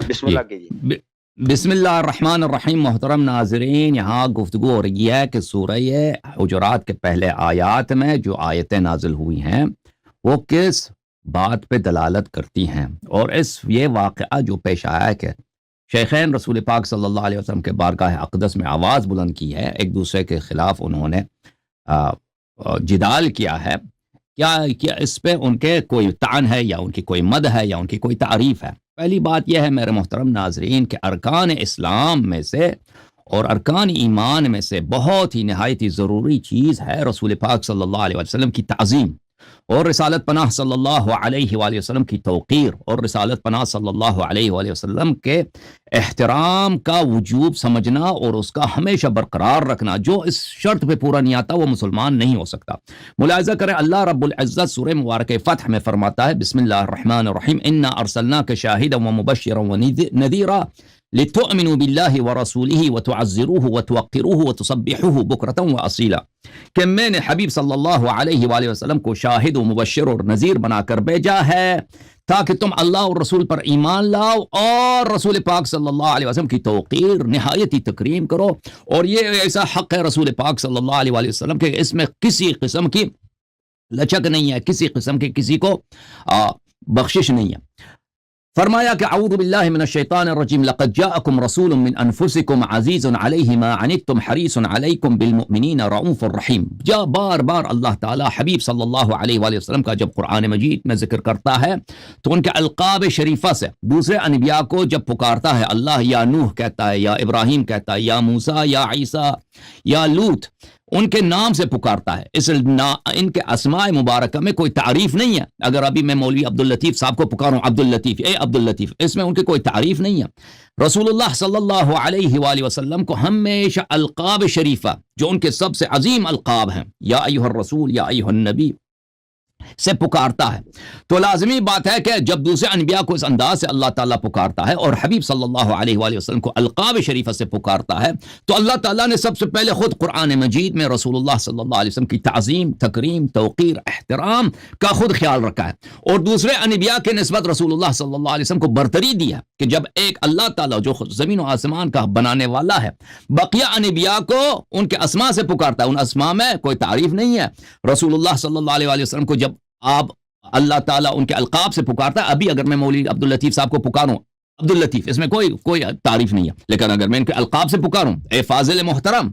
بسم جی اللہ کیجیے۔ بسم اللہ الرحمن الرحیم۔ محترم ناظرین، یہاں گفتگو ہو رہی ہے کہ سورہ حجرات کے پہلے آیات میں جو آیتیں نازل ہوئی ہیں وہ کس بات پہ دلالت کرتی ہیں، اور یہ واقعہ جو پیش آیا ہے کہ شیخین رسول پاک صلی اللہ علیہ وسلم کے بارگاہ اقدس میں آواز بلند کی ہے، ایک دوسرے کے خلاف انہوں نے جدال کیا ہے، کیا اس پہ ان کے کوئی طعن ہے یا ان کی کوئی مدح ہے یا ان کی کوئی تعریف ہے؟ پہلی بات یہ ہے میرے محترم ناظرین کہ ارکان اسلام میں سے اور ارکان ایمان میں سے بہت ہی نہایت ہی ضروری چیز ہے رسول پاک صلی اللہ علیہ وسلم کی تعظیم، اور رسالت پناہ صلی اللہ علیہ وآلہ وسلم کی توقیر، اور رسالت پناہ صلی اللہ علیہ وآلہ وسلم کے احترام کا وجوب سمجھنا اور اس کا ہمیشہ برقرار رکھنا۔ جو اس شرط پہ پورا نہیں آتا وہ مسلمان نہیں ہو سکتا۔ ملاحظہ کریں، اللہ رب العزت سورہ مبارک فتح میں فرماتا ہے بسم اللہ الرحمن الرحیم انا ارسلناک شاہدا ومبشرا ونذیرا لتؤمنوا باللہ ورسولہ وتعزروہ وتوقروہ وتسبحوہ بکرۃ واصیلا، کہ میں نے حبیب صلی اللہ علیہ وآلہ وسلم کو شاہد و مبشر اور نذیر بنا کر بھیجا ہے تاکہ تم اللہ اور رسول پر ایمان لاؤ اور رسول پاک صلی اللہ علیہ وسلم کی توقیر نہایت ہی تکریم کرو۔ اور یہ ایسا حق ہے رسول پاک صلی اللہ علیہ وآلہ وسلم کہ اس میں کسی قسم کی لچک نہیں ہے، کسی قسم کی کسی کو بخشش نہیں ہے۔ فرمایا کہ اعوذ باللہ من الشیطان الرجیم لقد جاءکم رسول من انفسکم عزیز علیہ ما عنتم حریص علیکم بالمؤمنین رؤوف الرحیم۔ بار بار اللہ تعالی حبیب صلی اللہ علیہ وآلہ وسلم کا جب قرآن مجید میں ذکر کرتا ہے تو ان کے القاب شریفہ سے دوسرے انبیاء کو جب پکارتا ہے اللہ، یا نوح کہتا ہے، یا ابراہیم کہتا ہے، یا موسیٰ، یا عیسیٰ، یا لوط، ان کے نام سے پکارتا ہے۔ ان کے اسماء مبارکہ میں کوئی تعریف نہیں ہے۔ اگر ابھی میں مولوی عبداللطیف صاحب کو پکاروں عبداللطیف، اے عبداللطیف، اس میں ان کی کوئی تعریف نہیں ہے۔ رسول اللہ صلی اللہ علیہ وآلہ وسلم کو ہمیشہ القاب شریفہ جو ان کے سب سے عظیم القاب ہیں، یا ایھا الرسول، یا ایھا النبی، سے پکارتا ہے۔ تو لازمی بات ہے کہ جب دوسرے انبیاء کو اس انداز سے اللہ تعالیٰ پکارتا ہے اور حبیب صلی اللہ علیہ وآلہ وسلم کو القاب شریفہ سے پکارتا ہے تو اللہ تعالیٰ نے سب سے پہلے خود قرآن مجید میں رسول اللہ صلی اللہ علیہ وسلم کی تعظیم، تکریم، توقیر، احترام کا خود خیال رکھا ہے، اور دوسرے انبیاء کے نسبت رسول اللہ صلی اللہ علیہ وسلم کو برتری دی ہے کہ جب ایک اللہ تعالیٰ جو زمین و آسمان کا بنانے والا ہے بقیہ انبیاء کو ان کے اسماء سے پکارتا ہے، ان اسماء میں کوئی تعریف نہیں ہے۔ رسول اللہ صلی اللہ علیہ وآلہ وسلم کو جب آپ اللہ تعالیٰ ان کے القاب سے پکارتا ہے، ابھی اگر میں مولوی عبداللطیف صاحب کو پکاروں عبداللطیف، اس میں کوئی تعریف نہیں ہے، لیکن اگر میں ان کے القاب سے پکاروں اے فاضل محترم،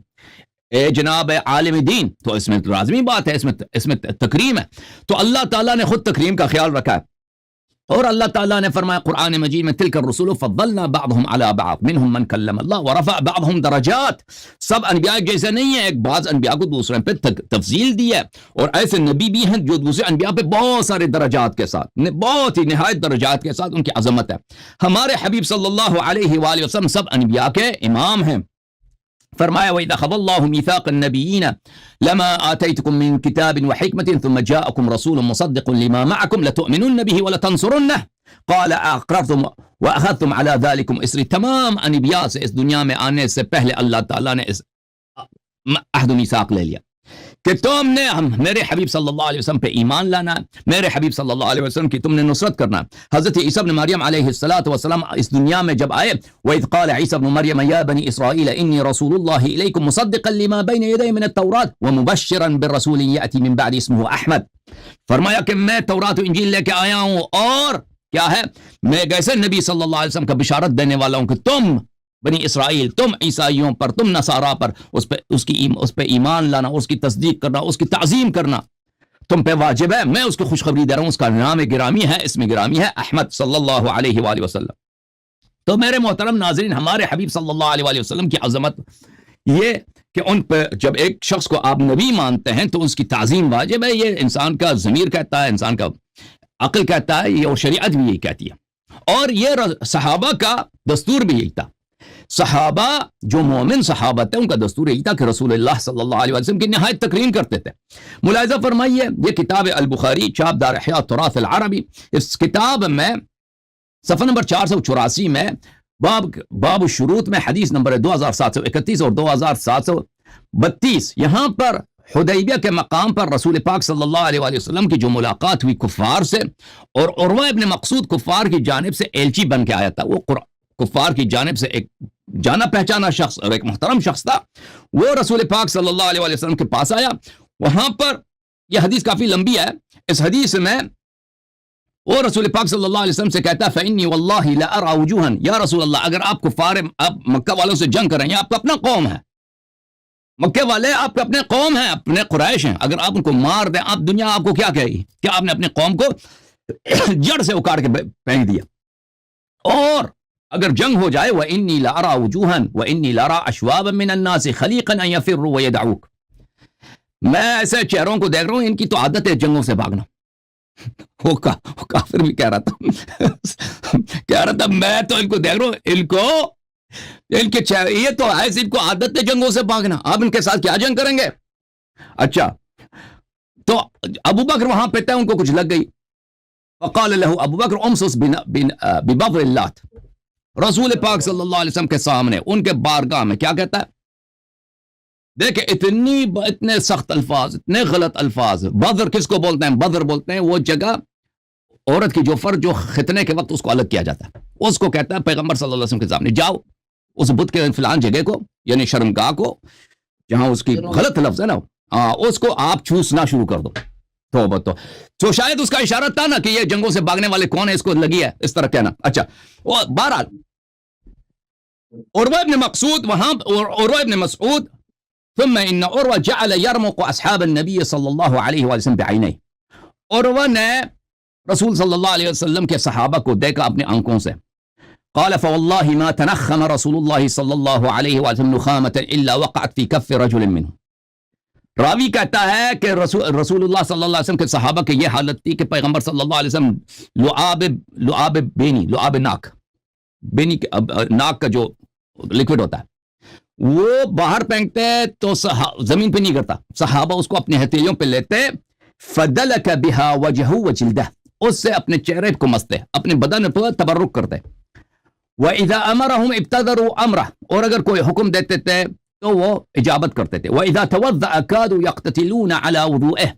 اے جناب عالم دین، تو اس میں لازمی بات ہے، اس میں تکریم ہے۔ تو اللہ تعالیٰ نے خود تکریم کا خیال رکھا ہے، اور اللہ تعالیٰ نے فرمایا قرآن مجید میں تلک الرسول فضلنا بعضهم على بعض منهم من کلم اللہ ورفع بعضهم درجات۔ سب انبیاء جیسے نہیں ہیں، ایک بعض انبیاء کو دوسرے پہ تفضیل دی ہے، اور ایسے نبی بھی ہیں جو دوسرے انبیاء پہ بہت سارے درجات کے ساتھ، بہت ہی نہایت درجات کے ساتھ ان کی عظمت ہے۔ ہمارے حبیب صلی اللہ علیہ وآلہ وسلم سب انبیاء کے امام ہیں۔ فرمایا وَإِذَا أَخَذَ اللَّهُ مِيثَاقَ النَّبِيِّينَ لَمَا آتَيْتُكُم مِّن كِتَابٍ وَحِكْمَةٍ ثُمَّ جَاءَكُمْ رَسُولٌ مُصَدِّقٌ لِّمَا مَعَكُمْ لَتُؤْمِنُنَّ بِهِ وَلَتَنصُرُنَّهُ قَالَ أَأَقْرَرْتُمْ وَأَخَذْتُمْ عَلَى ذَلِكُمْ إِصْرِي۔ تمام انبیاء سے اس دنیا میں آنے سے پہلے اللہ تعالیٰ نے اس عہد و میثاق لے لیا کہ تم نے میرے حبیب صلی اللہ علیہ وسلم پہ ایمان لانا ہے، میرے حبیب صلی اللہ علیہ وسلم کی تم نے نصرت کرنا ہے۔ حضرت عیسیٰ بن مریم علیہ السلام اس دنیا میں جب آئے، وَإِذْ قَالَ عِيسَى ابْنُ مَرْيَمَ يَا بَنِي إِسْرَائِيلَ إِنِّي رَسُولُ اللَّهِ إِلَيْكُمْ مُصَدِّقًا لِمَا بَيْنَ يَدَيَّ مِنَ التَّوْرَاةِ وَمُبَشِّرًا بِرَسُولٍ يَأْتِي مِن بَعْدِي اسْمُهُ أَحْمَدُ۔ فرمایا کہ میں تورات و انجیل لے کے آیا ہوں، اور کیا ہے، میں ایک ایسے نبی صلی اللہ علیہ وسلم کا بشارت دینے والا ہوں کہ تم بنی اسرائیل، تم عیسائیوں پر، تم نصارہ پر اس پہ ایمان لانا، اس کی تصدیق کرنا، اس کی تعظیم کرنا تم پہ واجب ہے۔ میں اس کو خوشخبری دے رہا ہوں، اس کا نام گرامی ہے، اسم گرامی ہے احمد صلی اللہ علیہ وآلہ وسلم۔ تو میرے محترم ناظرین، ہمارے حبیب صلی اللہ علیہ وآلہ وسلم کی عظمت یہ کہ ان پہ جب ایک شخص کو آپ نبی مانتے ہیں تو اس کی تعظیم واجب ہے۔ یہ انسان کا ضمیر کہتا ہے، انسان کا عقل کہتا ہے، یہ اور شریعت بھی یہی کہتی ہے، اور یہ صحابہ کا دستور بھی یہی تھا۔ صحابہ جو مومن صحابہ تھے ان کا دستور یہی تھا کہ رسول اللہ صلی اللہ علیہ وسلم کی نہایت تکریم کرتے تھے۔ ملاحظہ فرمائیے، یہ کتاب البخاری چھاپ دار احیاء التراث العربی، اس کتاب میں صفحہ نمبر 484 میں باب الشروط میں حدیث نمبر 2731 اور 2732، یہاں پر حدیبیہ کے مقام پر رسول پاک صلی اللہ علیہ وآلہ وسلم کی جو ملاقات ہوئی کفار سے، اور عروہ ابن مقصود کفار کی جانب سے ایلچی بن کے آیا تھا، وہ کفار کی جانب سے ایک جانا پہچانا شخص اور ایک محترم شخص تھا، وہ رسول پاک صلی اللہ علیہ وسلم کے پاس آیا. وہاں پر یہ حدیث کافی لمبی ہے. اس حدیث میں وہ رسول پاک صلی اللہ علیہ وسلم سے کہتا ہے فإني والله لا أرى وجوها، یا رسول اللہ اگر آپ کفار آپ مکہ والوں سے جنگ کر رہے ہیں، آپ کا اپنا قوم ہے، مکے والے آپ کے اپنے قوم ہیں، اپنے قریش ہیں، اگر آپ ان کو مار دیں، آپ دنیا آپ کو کیا کہے گی؟ کیا آپ نے اپنے قوم کو جڑ سے اکاڑ کے پھینک دیا؟ اور اگر جنگ ہو جائے وإني لأرى وجوها وإني لأرى أشوابا من الناس خليقا أن يفروا ويدعوك، میں ایسے چہروں کو دیکھ رہا ہوں ان کی تو عادت ہے جنگوں سے بھاگنا. وہ کافر بھی کہہ رہا تھا میں تو ان کو دیکھ رہا ہوں، ان کے یہ تو ایسے ان کو عادت ہے جنگوں سے بھاگنا، آپ ان کے ساتھ کیا جنگ کریں گے؟ اچھا تو ابو بکر وہاں پہ تھے، ان کو کچھ لگ گئی. فقال له ابو بکر امسس ببغل اللات، رسول پاک صلی اللہ علیہ وسلم کے سامنے ان کے بارگاہ میں کیا کہتا ہے؟ دیکھیں اتنے سخت الفاظ، اتنے غلط الفاظ. بدر کس کو بولتے ہیں؟ بدر بولتے ہیں وہ جگہ عورت کی جو فرج جو ختنے کے وقت اس کو الگ کیا جاتا ہے، اس کو کہتا ہے پیغمبر صلی اللہ علیہ وسلم کے سامنے جاؤ اس بت کے فلان جگہ کو، یعنی شرمگاہ کو جہاں اس کی غلط لفظ ہے نا، اس کو آپ چھوسنا شروع کر دو. تو شاید اس کا اشارہ تھا نا کہ یہ جنگوں سے بھاگنے والے کون ہیں، اس کو لگی ہے اس طرح کہنا. اچھا بہرحال عروہ ابن مقصود وہاں، عروہ ابن مسعود ثم ان عروہ جعل يرمق اصحاب النبی صلی اللہ علیہ وسلم بعینیہ، عروہ نے رسول صلی اللہ علیہ وسلم کے صحابہ کو دیکھا اپنے آنکھوں سے. قال فوالله ما تنخم رسول اللہ صلی اللہ علیہ وسلم نخامة الا وقعت في كف رجل منهم. راوی کہتا ہے کہ رسول اللہ صلی اللہ علیہ وسلم کے صحابہ کی یہ حالت تھی کہ پیغمبر صلی اللہ علیہ وسلم لعاب ناک، بینی ناک کا جو لکوڈ ہوتا ہے وہ باہر پھینکتے تو زمین پہ نہیں گرتا، صحابہ اس کو اپنے ہتھیلیوں پہ لیتے، فدلک بها وجهه وجلدہ، اس سے اپنے چہرے کو مستے، اپنے بدن پر تبرک کرتے. وَإِذَا أَمَرَهُمْ ابْتَدَرُوا أَمْرَهُ، اور اگر کوئی حکم دیتے تھے تو وہ اجابت کرتے تھے. وَإِذَا تَوَضَّأَ كَادُوا يَقْتَتِلُونَ عَلَى وُضُوئِهِ،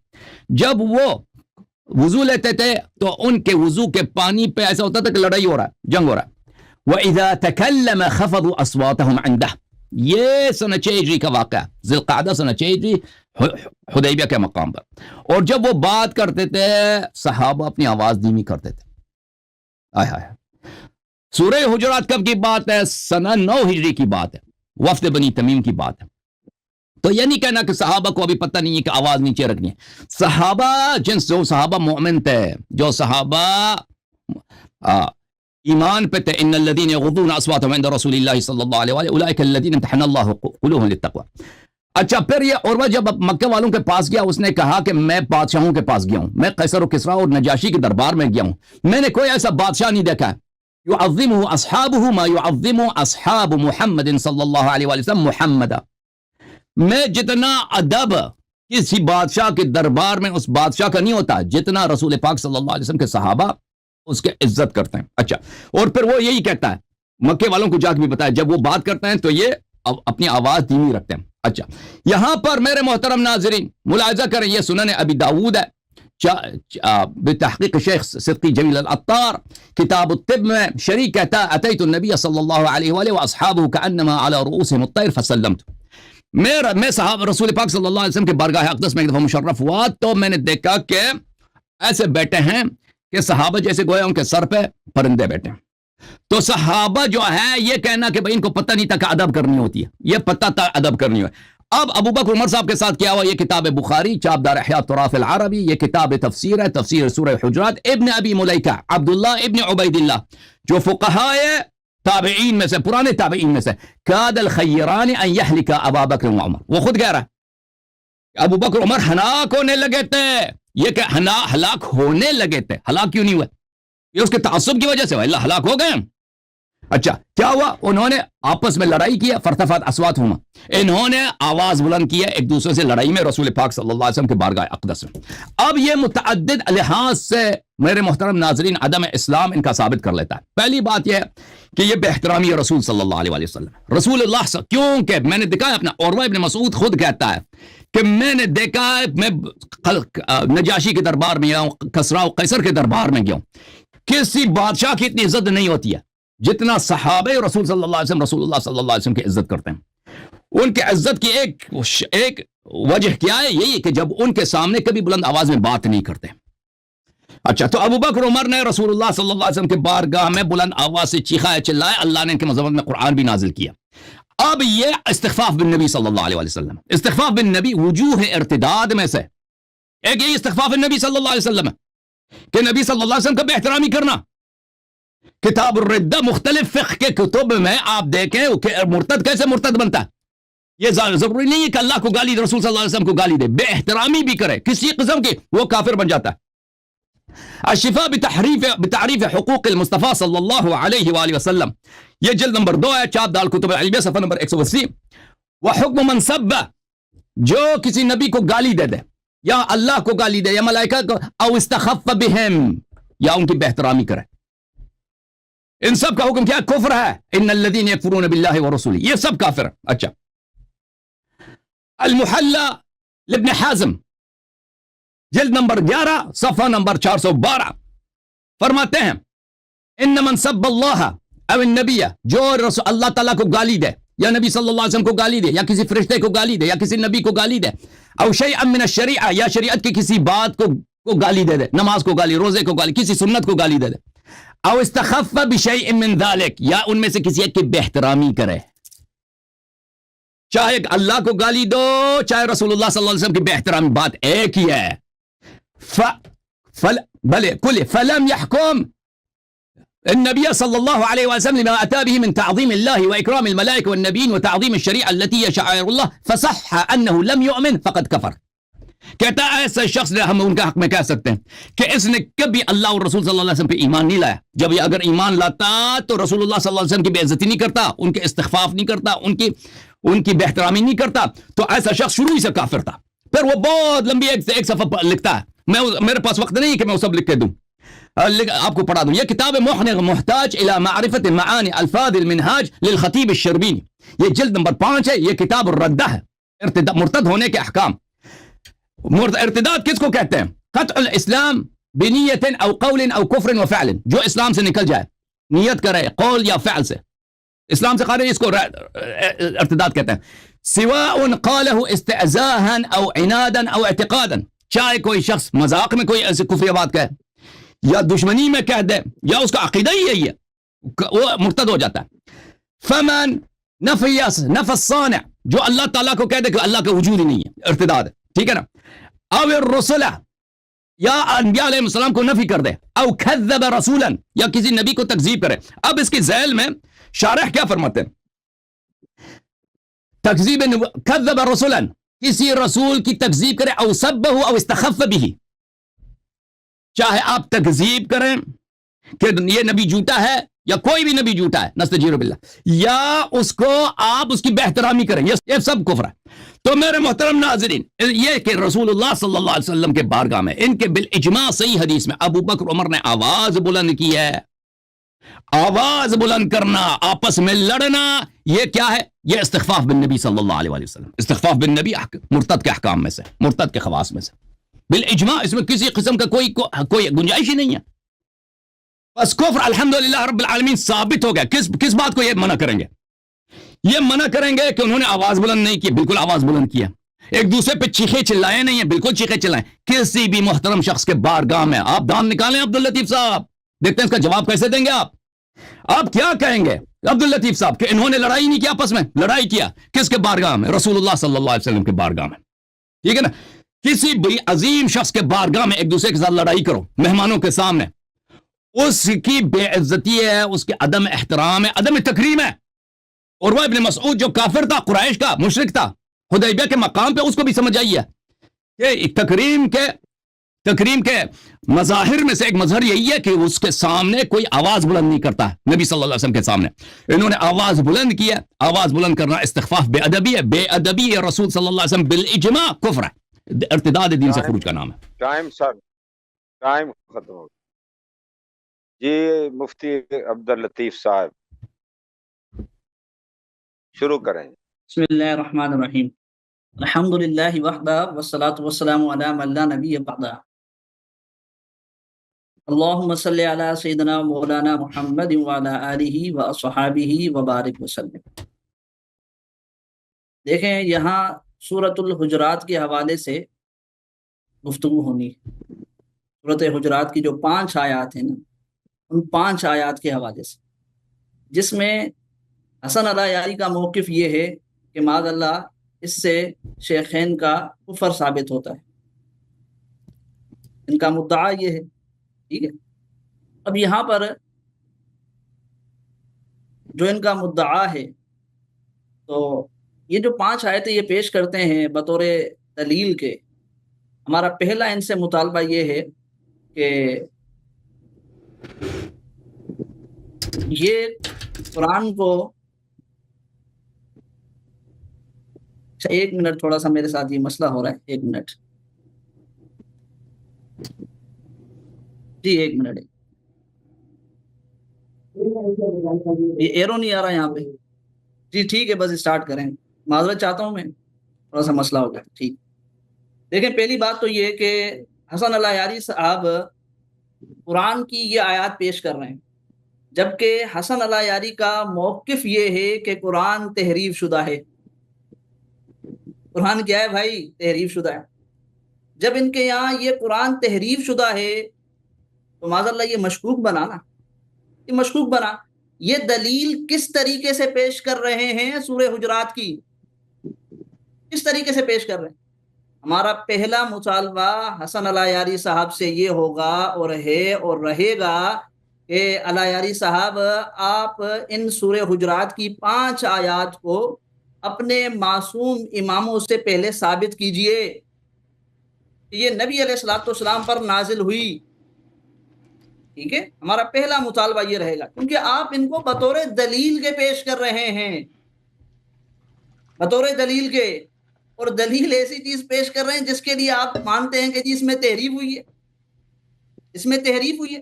جب وہ وضو لیتے تھے تو ان کے وضو کے پانی پہ ایسا ہوتا تھا کہ لڑائی ہو رہا ہے، جنگ ہو رہا ہے. وَإِذَا تَكَلَّمَ خَفَضُوا أَصْوَاتَهُمْ عِنْدَهُ، یہ سنہ 6 ہجری کا واقعہ، ذی القعدہ سنہ 6 ہجری حدیبیہ کے مقام پر. اور جب وہ بات کرتے تھے صحابہ اپنی آواز دھیمی کرتے تھے. آئے ہائے. سورہ حجرات کب کی بات ہے؟ سنہ 9 ہجری کی بات ہے، وفد بنی تمیم کی بات ہے. تو یہ نہیں کہنا کہ صحابہ کو ابھی پتہ نہیں ہے کہ آواز نیچے رکھنی ہے. صحابہ جو صحابہ مومن تھے، جو صحابہ ایمان پہ تھے، ان الذین یغضون اصواتهم عند رسول اللہ صلی اللہ علیہ وآلہ اولئک الذین امتحن اللہ قلوبهم للتقوی. اچھا پھر یہ عروہ جب مکہ والوں کے پاس گیا، اس نے کہا کہ میں بادشاہوں کے پاس گیا ہوں، میں قیصر و کسریٰ اور نجاشی کے دربار میں گیا ہوں، میں نے کوئی ایسا بادشاہ نہیں دیکھا ہے يعظمه اصحابه ما يعظم اصحاب محمد صلی اللہ علیہ وسلم محمد. میں جتنا ادب کسی بادشاہ کے دربار میں اس بادشاہ کا نہیں ہوتا جتنا رسول پاک صلی اللہ علیہ وسلم کے صحابہ اس کے عزت کرتے ہیں. اچھا اور پھر وہ یہی کہتا ہے، مکے والوں کو جا کے بھی بتایا، جب وہ بات کرتے ہیں تو یہ اپنی آواز دھیمی رکھتے ہیں. اچھا یہاں پر میرے محترم ناظرین ملاحظہ کریں، یہ سنن ابی داؤد ہے بتحقیق شیخ صدقی جمیل العطار، کتاب الطب میں شریک کہتا ہے اتیت النبی صلی اللہ علیہ وآلہ واصحابہ کانما علی رؤوسهم الطیر فسلمت. میں صحابہ رسول پاک صلی اللہ علیہ وسلم کے بارگاہ اقدس میں ایک دفعہ مشرف ہوا تو میں نے دیکھا کہ ایسے بیٹھے ہیں کہ صحابہ جیسے گویا ان کے سر پہ پرندے بیٹھے ہیں. تو صحابہ جو ہے یہ کہنا کہ بھئی ان کو پتہ نہیں تھا کہ ادب کرنی ہوتی ہے، یہ پتہ تھا ادب کرنی ہوئی. اب ابو بکر عمر صاحب کے ساتھ کیا ہوا، یہ کتاب بخاری چاپدار احیاء التراث العربی، یہ کتاب تفسیر ہے، تفسیر سورہ حجرات. ابن ابی ملیکہ عبداللہ ابن عبید اللہ جو فقہاء تابعین میں سے، پرانے تابعین میں سے، کاد الخیران ان یہلک ابا بکر و عمر، وہ خود کہہ رہا ہے ابو بکر عمر ہلاک ہونے لگے تھے. یہ کہ ہلاک ہونے لگے تھے، ہلاک کیوں نہیں ہوئے؟ یہ اس کے تعصب کی وجہ سے اللہ ہلاک ہو گئے. اچھا کیا ہوا؟ انہوں نے آپس میں لڑائی کیا، فرتفعت اصواتہما، انہوں نے آواز بلند کیا ایک دوسرے سے لڑائی میں رسول پاک صلی اللہ علیہ وسلم کے بارگاہ اقدس میں. اب یہ متعدد لحاظ سے میرے محترم ناظرین عدم اسلام ان کا ثابت کر لیتا ہے. پہلی بات یہ ہے کہ یہ بے احترامی ہے رسول صلی اللہ علیہ وسلم. رسول اللہ کیونکہ میں نے دکھا اپنا، عروہ ابن مسعود خود کہتا ہے کہ میں نے دیکھا، میں نجاشی کے دربار میں گیا ہوں، کسریٰ و قیصر کے دربار میں گیا ہوں، کسی بادشاہ کی اتنی عزت نہیں ہوتی ہے جتنا صحابہ رسول صلی اللہ علیہ وسلم رسول اللہ صلی اللہ علیہ وسلم کی عزت کرتے ہیں، ان کی عزت کی ایک وجہ کیا ہے؟ یہی کہ جب ان کے سامنے کبھی بلند آواز میں بات نہیں کرتے. اچھا، تو ابو بکر عمر نے رسول اللہ صلی اللہ علیہ وسلم کے بارگاہ میں بلند آواز سے چیخا چلائے، اللہ نے ان کے مذمت میں قرآن بھی نازل کیا. اب یہ استخفاف بن نبی صلی اللہ علیہ وسلم، استخفاف بن نبی وجوہ ارتداد میں سے ایک یہی استخفاف بن نبی صلی اللہ علیہ وسلم ہے کہ نبی صلی اللہ علیہ وسلم کا بے احترامی کرنا. کتاب الردہ مختلف فقہ کے کتب میں آپ دیکھیں کہ مرتد کیسے مرتد بنتا ہے. یہ ضروری نہیں ہے کہ اللہ کو گالی دے، رسول صلی اللہ علیہ وسلم کو گالی دے، بے احترامی بھی کرے کسی قسم کی، وہ کافر بن جاتا ہے. الشفاء بتعریف حقوق المصطفیٰ صلی اللہ علیہ وآلہ وسلم، یہ جلد نمبر 2 ہے، چاپ دار کتب العلمیہ، صفحہ نمبر 180. وحکم من سب، جو کسی نبی کو گالی دے دے یا اللہ کو گالی دے یا ملائکہ کو، او استخف بہم، یا ان کی بے احترامی کرے، ان سب کا حکم کیا ہے؟ کفر ہے. ان الذین یکفرون باللہ ورسولہ، یہ سب کافر. اچھا، المحلہ لابن حازم، جلد نمبر 11، صفحہ نمبر 412، فرماتے ہیں ان من سب اللہ او النبی، جو اللہ تعالیٰ کو گالی دے یا نبی صلی اللہ علیہ وسلم کو گالی دے یا کسی فرشتے کو گالی دے یا کسی نبی کو گالی دے، او شیئا من الشریعہ، یا شریعت کی کسی بات کو گالی دے دے، نماز کو گالی، روزے کو گالی، کسی سنت کو گالی دے دے، او استخف بشیء من ذلک، یا ان میں سے کسی ایک کی بے احترامی کرے. چاہے اللہ کو گالی دو، چاہے رسول اللہ صلی اللہ علیہ وسلم کی بے احترامی، بات ایک ہی ہے. فلم يحكم النبي صلى الله عليه وسلم لما أتى به من تعظيم الله وإكرام الملائكة والنبيين وتعظيم الشريعة التي هي شعائر الله، فصح أنه لم يؤمن فقد كفر. کہتا ہے ایسا شخص نے، ہم ان کا حق میں کہہ سکتے ہیں کہ اس نے کبھی اللہ اور رسول صلی اللہ علیہ وسلم پہ ایمان نہیں لایا. جب یہ اگر ایمان لاتا تو رسول اللہ صلی اللہ علیہ وسلم کی بے عزتی نہیں کرتا، ان کے استخفاف نہیں کرتا، ان کی بے احترامی نہیں کرتا، تو ایسا شخص شروع ہی سے کافر تھا. پھر وہ بہت لمبی ایک صفحہ لکھتا ہے، میرے پاس وقت نہیں ہے کہ میں وہ سب لکھ کے دوں، آپ کو پڑھا دوں. یہ کتاب محتاج الى معرفت معانی الفاظ المنہاج للخطیب الشربینی، یہ جلد نمبر 5 ہے. یہ کتاب الردہ ہے، مرتد ہونے کے احکام. ارتداد کس کو کہتے ہیں؟ قطع الاسلام بنیت او قول او کفر و فعل، جو اسلام سے نکل جائے، نیت کرے قول یا فعل سے اسلام سے خارج، اس کو ارتداد کہتے ہیں. سواء قاله استعزاء او عنادا او اعتقادا، چاہے کوئی شخص مذاق میں کوئی ایسی کفری بات کہے یا دشمنی میں کہہ دے یا اس کا عقیدہ ہی یہی ہے، وہ مرتد ہو جاتا ہے. فمن نفی الصانع، جو اللہ تعالیٰ کو کہہ دے کہ اللہ کا وجود ہی نہیں ہے، ارتداد ہے، ٹھیک ہے نا. او الرسل، یا انبیاء علیہ السلام کو نفی کر دے، او کذب رسولا، یا کسی نبی کو تکذیب کرے. اب اس کی ذیل میں شارح کیا فرماتے ہیں؟ تکذیب کذب رسولا، کسی رسول کی تکذیب کرے، او سبہ او استخف بھی، چاہے آپ تکذیب کریں کہ یہ نبی جھوٹا ہے یا کوئی بھی نبی جھوٹا ہے، نستجیر باللہ، یا اس کو آپ اس کی بے احترامی کریں، یہ سب کفر ہے. تو میرے محترم ناظرین، یہ کہ رسول اللہ صلی اللہ علیہ وسلم کے بارگاہ میں ان کے بالاجماع صحیح حدیث میں ابو بکر عمر نے آواز بلند کی ہے. آواز بلند کرنا، آپس میں لڑنا، یہ کیا ہے؟ یہ استخفاف بن نبی صلی اللہ علیہ وسلم. استخفاف بن نبی مرتد کے احکام میں سے، مرتد کے خواص میں سے بالاجماع، اس میں کسی قسم کا کوئی گنجائش ہی نہیں ہے. بس کفر الحمدللہ رب العالمین ثابت ہو گیا. کس بات کو یہ منع کریں گے؟ یہ منع کریں گے کہ انہوں نے آواز بلند نہیں کی، بالکل آواز بلند کیا. ایک دوسرے پہ چیخے چلائے نہیں ہیں، بالکل چیخے چلائیں. کسی بھی محترم شخص کے بارگاہ میں آپ دان نکالیں عبداللطیف صاحب، دیکھتے ہیں اس کا جواب کیسے دیں گے آپ کیا کہیں گے عبداللطیف صاحب کہ انہوں نے لڑائی نہیں کیا، آپس میں لڑائی کیا کس کے بارگاہ میں؟ رسول اللہ صلی اللہ علیہ وسلم کے بارگاہ میں. ٹھیک ہے نا. کسی بھی عظیم شخص کے بارگاہ میں ایک دوسرے کے ساتھ لڑائی کرو مہمانوں کے سامنے، اس کی بے عزتی ہے، اس کے عدم احترام ہے، عدم تکریم ہے. اور وہ ابن مسعود جو کافر تھا، قریش کا مشرک تھا، حدیبیہ کے مقام پہ، اس کو بھی سمجھ آئی ہے کہ تکریم کے مظاہر میں سے ایک مظہر یہی ہے کہ اس کے سامنے کوئی آواز بلند نہیں کرتا ہے. نبی صلی اللہ علیہ وسلم کے سامنے انہوں نے آواز بلند کیا. آواز بلند کرنا استخفاف بے ادبی ہے. بے ادبی ہے رسول صلی اللہ علیہ وسلم بالاجماع کفر ہے، ارتداد دین سے خروج کا نام ہے. ٹائم ختم ہو گیا جی. مفتی عبداللطیف صاحب شروع کریں. بسم اللہ الرحمن الرحیم. الحمدللہ وحدہ والصلاة والسلام علی من لا نبی بعدہ. اللہم صلی علی سیدنا مولانا محمد وعلی آلہ واصحابہ وبارک وسلم۔ دیکھیں یہاں سورۃ الحجرات کے حوالے سے گفتگو ہونی ہے۔ سورۃ حجرات کی جو 5 آیات ہیں نا، ان 5 آیات کے حوالے سے، جس میں حسن علیاری کا موقف یہ ہے کہ معاذ اللہ اس سے شیخین کا کفر ثابت ہوتا ہے، ان کا مدعا یہ ہے، ٹھیک ہے۔ اب یہاں پر جو ان کا مدعا ہے، تو یہ جو 5 آیتیں یہ پیش کرتے ہیں بطور دلیل کے، ہمارا پہلا ان سے مطالبہ یہ ہے کہ یہ قرآن کو، اچھا 1 منٹ، تھوڑا سا میرے ساتھ یہ مسئلہ ہو رہا ہے، 1 منٹ جی، 1 منٹ، یہ ایرو نہیں آ رہا یہاں پہ جی، ٹھیک ہے، بس اسٹارٹ کریں، معذرت چاہتا ہوں میں، تھوڑا سا مسئلہ ہو گیا، ٹھیک۔ دیکھیں پہلی بات تو یہ کہ حسن علیاری صاحب قرآن کی یہ آیات پیش کر رہے ہیں، جبکہ حسن علیاری کا موقف یہ ہے کہ قرآن تحریف شدہ ہے۔ قرآن کیا ہے بھائی؟ تحریف شدہ ہے۔ جب ان کے یہاں یہ قرآن تحریف شدہ ہے تو معاذ اللہ یہ مشکوک بنا نا، یہ مشکوک بنا۔ یہ دلیل کس طریقے سے پیش کر رہے ہیں سورہ حجرات کی؟ کس طریقے سے پیش کر رہے ہیں؟ ہمارا پہلا مطالبہ حسن علیاری صاحب سے یہ ہوگا اور ہے اور رہے گا کہ علیاری صاحب آپ ان سورہ حجرات کی 5 آیات کو اپنے معصوم اماموں سے پہلے ثابت کیجئے کہ یہ نبی علیہ الصلوۃ والسلام پر نازل ہوئی، ٹھیک ہے۔ ہمارا پہلا مطالبہ یہ رہے گا، کیونکہ آپ ان کو بطور دلیل کے پیش کر رہے ہیں، بطور دلیل کے، اور دلیل ایسی چیز پیش کر رہے ہیں جس کے لیے آپ مانتے ہیں کہ جی اس میں تحریف ہوئی ہے، اس میں تحریف ہوئی ہے،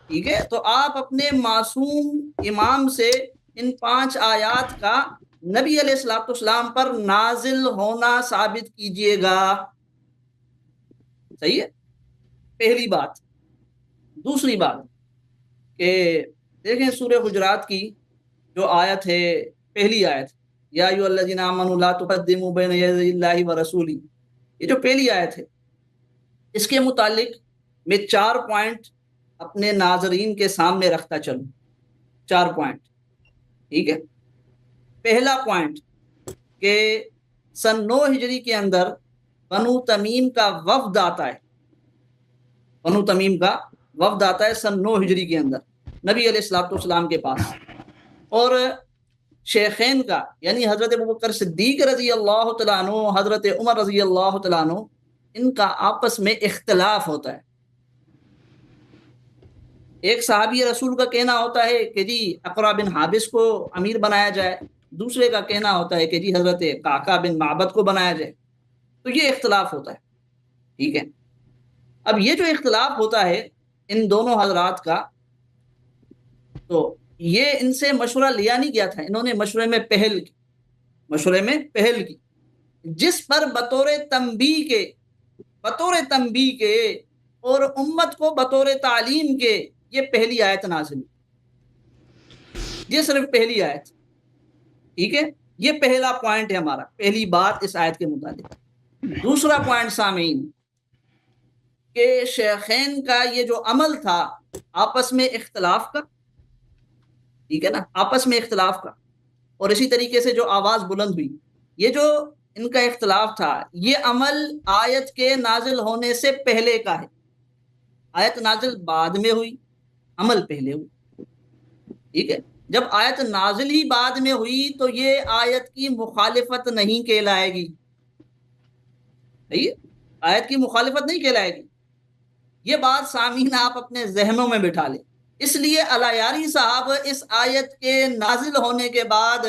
ٹھیک ہے۔ تو آپ اپنے معصوم امام سے ان 5 آیات کا نبی علیہ الصلوۃ والسلام پر نازل ہونا ثابت کیجئے گا، صحیح ہے، پہلی بات۔ دوسری بات کہ دیکھیں سورہ حجرات کی جو آیت ہے، پہلی آیت، یا ایھا الذین آمنوا لا تقدموا بین یدی اللہ ورسولہ، یہ جو پہلی آیت ہے، اس کے متعلق میں 4 پوائنٹ اپنے ناظرین کے سامنے رکھتا چلوں، 4 پوائنٹ، ٹھیک ہے۔ پہلا پوائنٹ کہ سن 9 ہجری کے اندر بنو تمیم کا وفد آتا ہے، بنو تمیم کا وفد آتا ہے سن 9 ہجری کے اندر نبی علیہ الصلوۃ والسلام کے پاس، اور شیخین کا یعنی حضرت ابوبکر صدیق رضی اللہ تعالیٰ عنہ، حضرت عمر رضی اللہ تعالیٰ عنہ، ان کا آپس میں اختلاف ہوتا ہے۔ ایک صحابی رسول کا کہنا ہوتا ہے کہ جی اقرا بن حابس کو امیر بنایا جائے، دوسرے کا کہنا ہوتا ہے کہ جی حضرت قعقاع بن معبد کو بنایا جائے، تو یہ اختلاف ہوتا ہے، ٹھیک ہے۔ اب یہ جو اختلاف ہوتا ہے ان دونوں حضرات کا، تو یہ ان سے مشورہ لیا نہیں گیا تھا، انہوں نے مشورے میں پہل کی، جس پر بطور تنبیہ کے اور امت کو بطور تعلیم کے یہ پہلی آیت نازل ہوئی، یہ صرف پہلی آیت، ٹھیک ہے۔ یہ پہلا پوائنٹ ہے ہمارا، پہلی بات اس آیت کے متعلق۔ دوسرا پوائنٹ سامعین، کہ شیخین کا یہ جو عمل تھا آپس میں اختلاف کا، ٹھیک ہے نا، آپس میں اختلاف کا، اور اسی طریقے سے جو آواز بلند ہوئی، یہ جو ان کا اختلاف تھا، یہ عمل آیت کے نازل ہونے سے پہلے کا ہے، آیت نازل بعد میں ہوئی، عمل پہلے ہوئی، ٹھیک ہے۔ جب آیت نازل ہی بعد میں ہوئی تو یہ آیت کی مخالفت نہیں کہلائے گی، صحیح ہے، آیت کی مخالفت نہیں کہلائے گی، یہ بات سامعین آپ اپنے ذہنوں میں بٹھا لیں۔ اس لیے علیاری صاحب اس آیت کے نازل ہونے کے بعد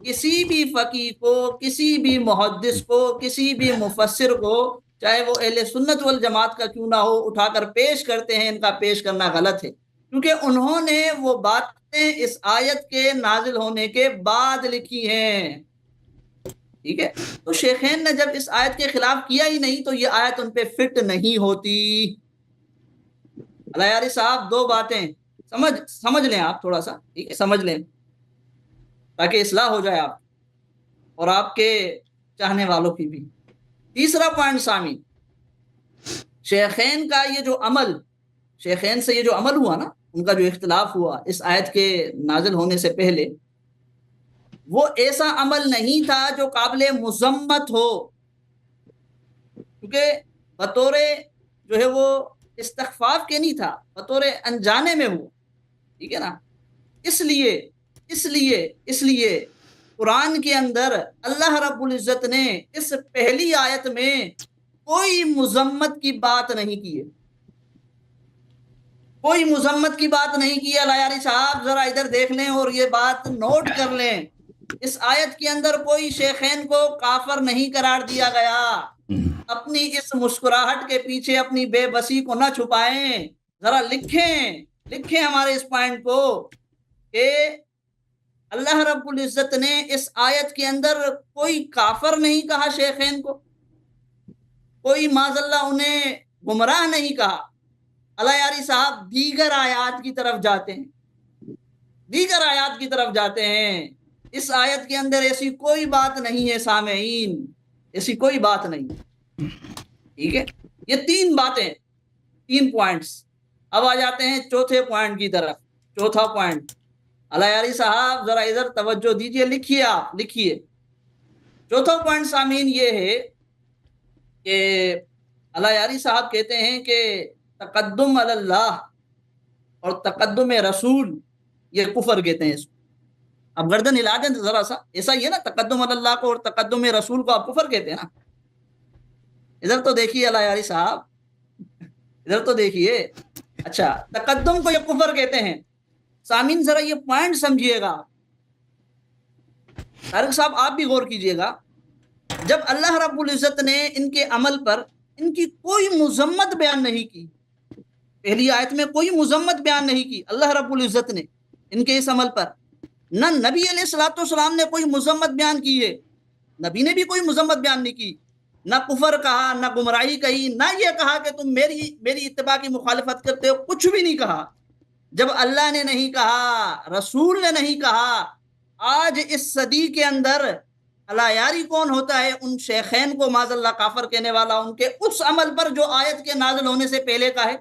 کسی بھی فقیہ کو، کسی بھی محدث کو، کسی بھی مفسر کو، چاہے وہ اہل سنت والجماعت کا کیوں نہ ہو، اٹھا کر پیش کرتے ہیں، ان کا پیش کرنا غلط ہے، کیونکہ انہوں نے وہ باتیں اس آیت کے نازل ہونے کے بعد لکھی ہیں، ٹھیک ہے۔ تو شیخین نے جب اس آیت کے خلاف کیا ہی نہیں تو یہ آیت ان پہ فٹ نہیں ہوتی، الیاری صاحب دو باتیں سمجھ لیں آپ، تھوڑا سا ٹھیک ہے، سمجھ لیں تاکہ اصلاح ہو جائے آپ اور آپ کے چاہنے والوں کی بھی۔ تیسرا پوائنٹ سامعین، شیخین کا یہ جو عمل، شیخین سے یہ جو عمل ہوا نا، ان کا جو اختلاف ہوا اس آیت کے نازل ہونے سے پہلے، وہ ایسا عمل نہیں تھا جو قابل مذمت ہو، کیونکہ بطور جو ہے وہ استخفاف کے نہیں تھا، بطور انجانے میں ہوا، ٹھیک ہے نا۔ اس لیے قرآن کے اندر اللہ رب العزت نے اس پہلی آیت میں کوئی مذمت کی بات نہیں کی ہے، کوئی مذمت کی بات نہیں کی ہے۔ الیاری صاحب ذرا ادھر دیکھ لیں اور یہ بات نوٹ کر لیں، اس آیت کے اندر کوئی شیخین کو کافر نہیں قرار دیا گیا۔ اپنی اس مسکراہٹ کے پیچھے اپنی بے بسی کو نہ چھپائیں، ذرا لکھیں ہمارے اس پوائنٹ کو کہ اللہ رب العزت نے اس آیت کے اندر کوئی کافر نہیں کہا شیخین کو، کوئی معاذ اللہ انہیں گمراہ نہیں کہا۔ الیاری صاحب دیگر آیات کی طرف جاتے ہیں، اس آیت کے اندر ایسی کوئی بات نہیں ہے سامعین، ایسی کوئی بات نہیں، ٹھیک ہے۔ یہ تین باتیں، تین پوائنٹس۔ اب آ جاتے ہیں چوتھے پوائنٹ کی طرف۔ چوتھا پوائنٹ، الیاری صاحب ذرا ادھر توجہ دیجئے، لکھیے۔ چوتھا پوائنٹ سامعین یہ ہے کہ الیاری صاحب کہتے ہیں کہ تقدم علی اللہ اور تقدم رسول یہ کفر کہتے ہیں اس کو۔ اب گردن ہلا دیں ذرا سا، ایسا ہی ہے نا، تقدم علی اللہ کو اور تقدم رسول کو آپ کفر کہتے ہیں نا۔ ادھر تو دیکھیے الیاری صاحب، ادھر تو دیکھیے۔ اچھا، تقدم کو یہ کفر کہتے ہیں۔ سامعین ذرا یہ پوائنٹ سمجھیے گا، طارق صاحب آپ بھی غور کیجئے گا۔ جب اللہ رب العزت نے ان کے عمل پر ان کی کوئی مذمت بیان نہیں کی، پہلی آیت میں کوئی مذمت بیان نہیں کی اللہ رب العزت نے ان کے اس عمل پر، نہ نبی علیہ الصلوۃ والسلام نے کوئی مذمت بیان کی ہے، نبی نے بھی کوئی مذمت بیان نہیں کی، نہ کفر کہا، نہ گمراہی کہی، نہ یہ کہا کہ تم میری اتباع کی مخالفت کرتے ہو، کچھ بھی نہیں کہا۔ جب اللہ نے نہیں کہا، رسول نے نہیں کہا، آج اس صدی کے اندر الیاری کون ہوتا ہے؟ ان شیخین کو معاذ اللہ کافر کہنے والا، ان کے اس عمل پر جو آیت کے نازل ہونے سے پہلے کا ہے،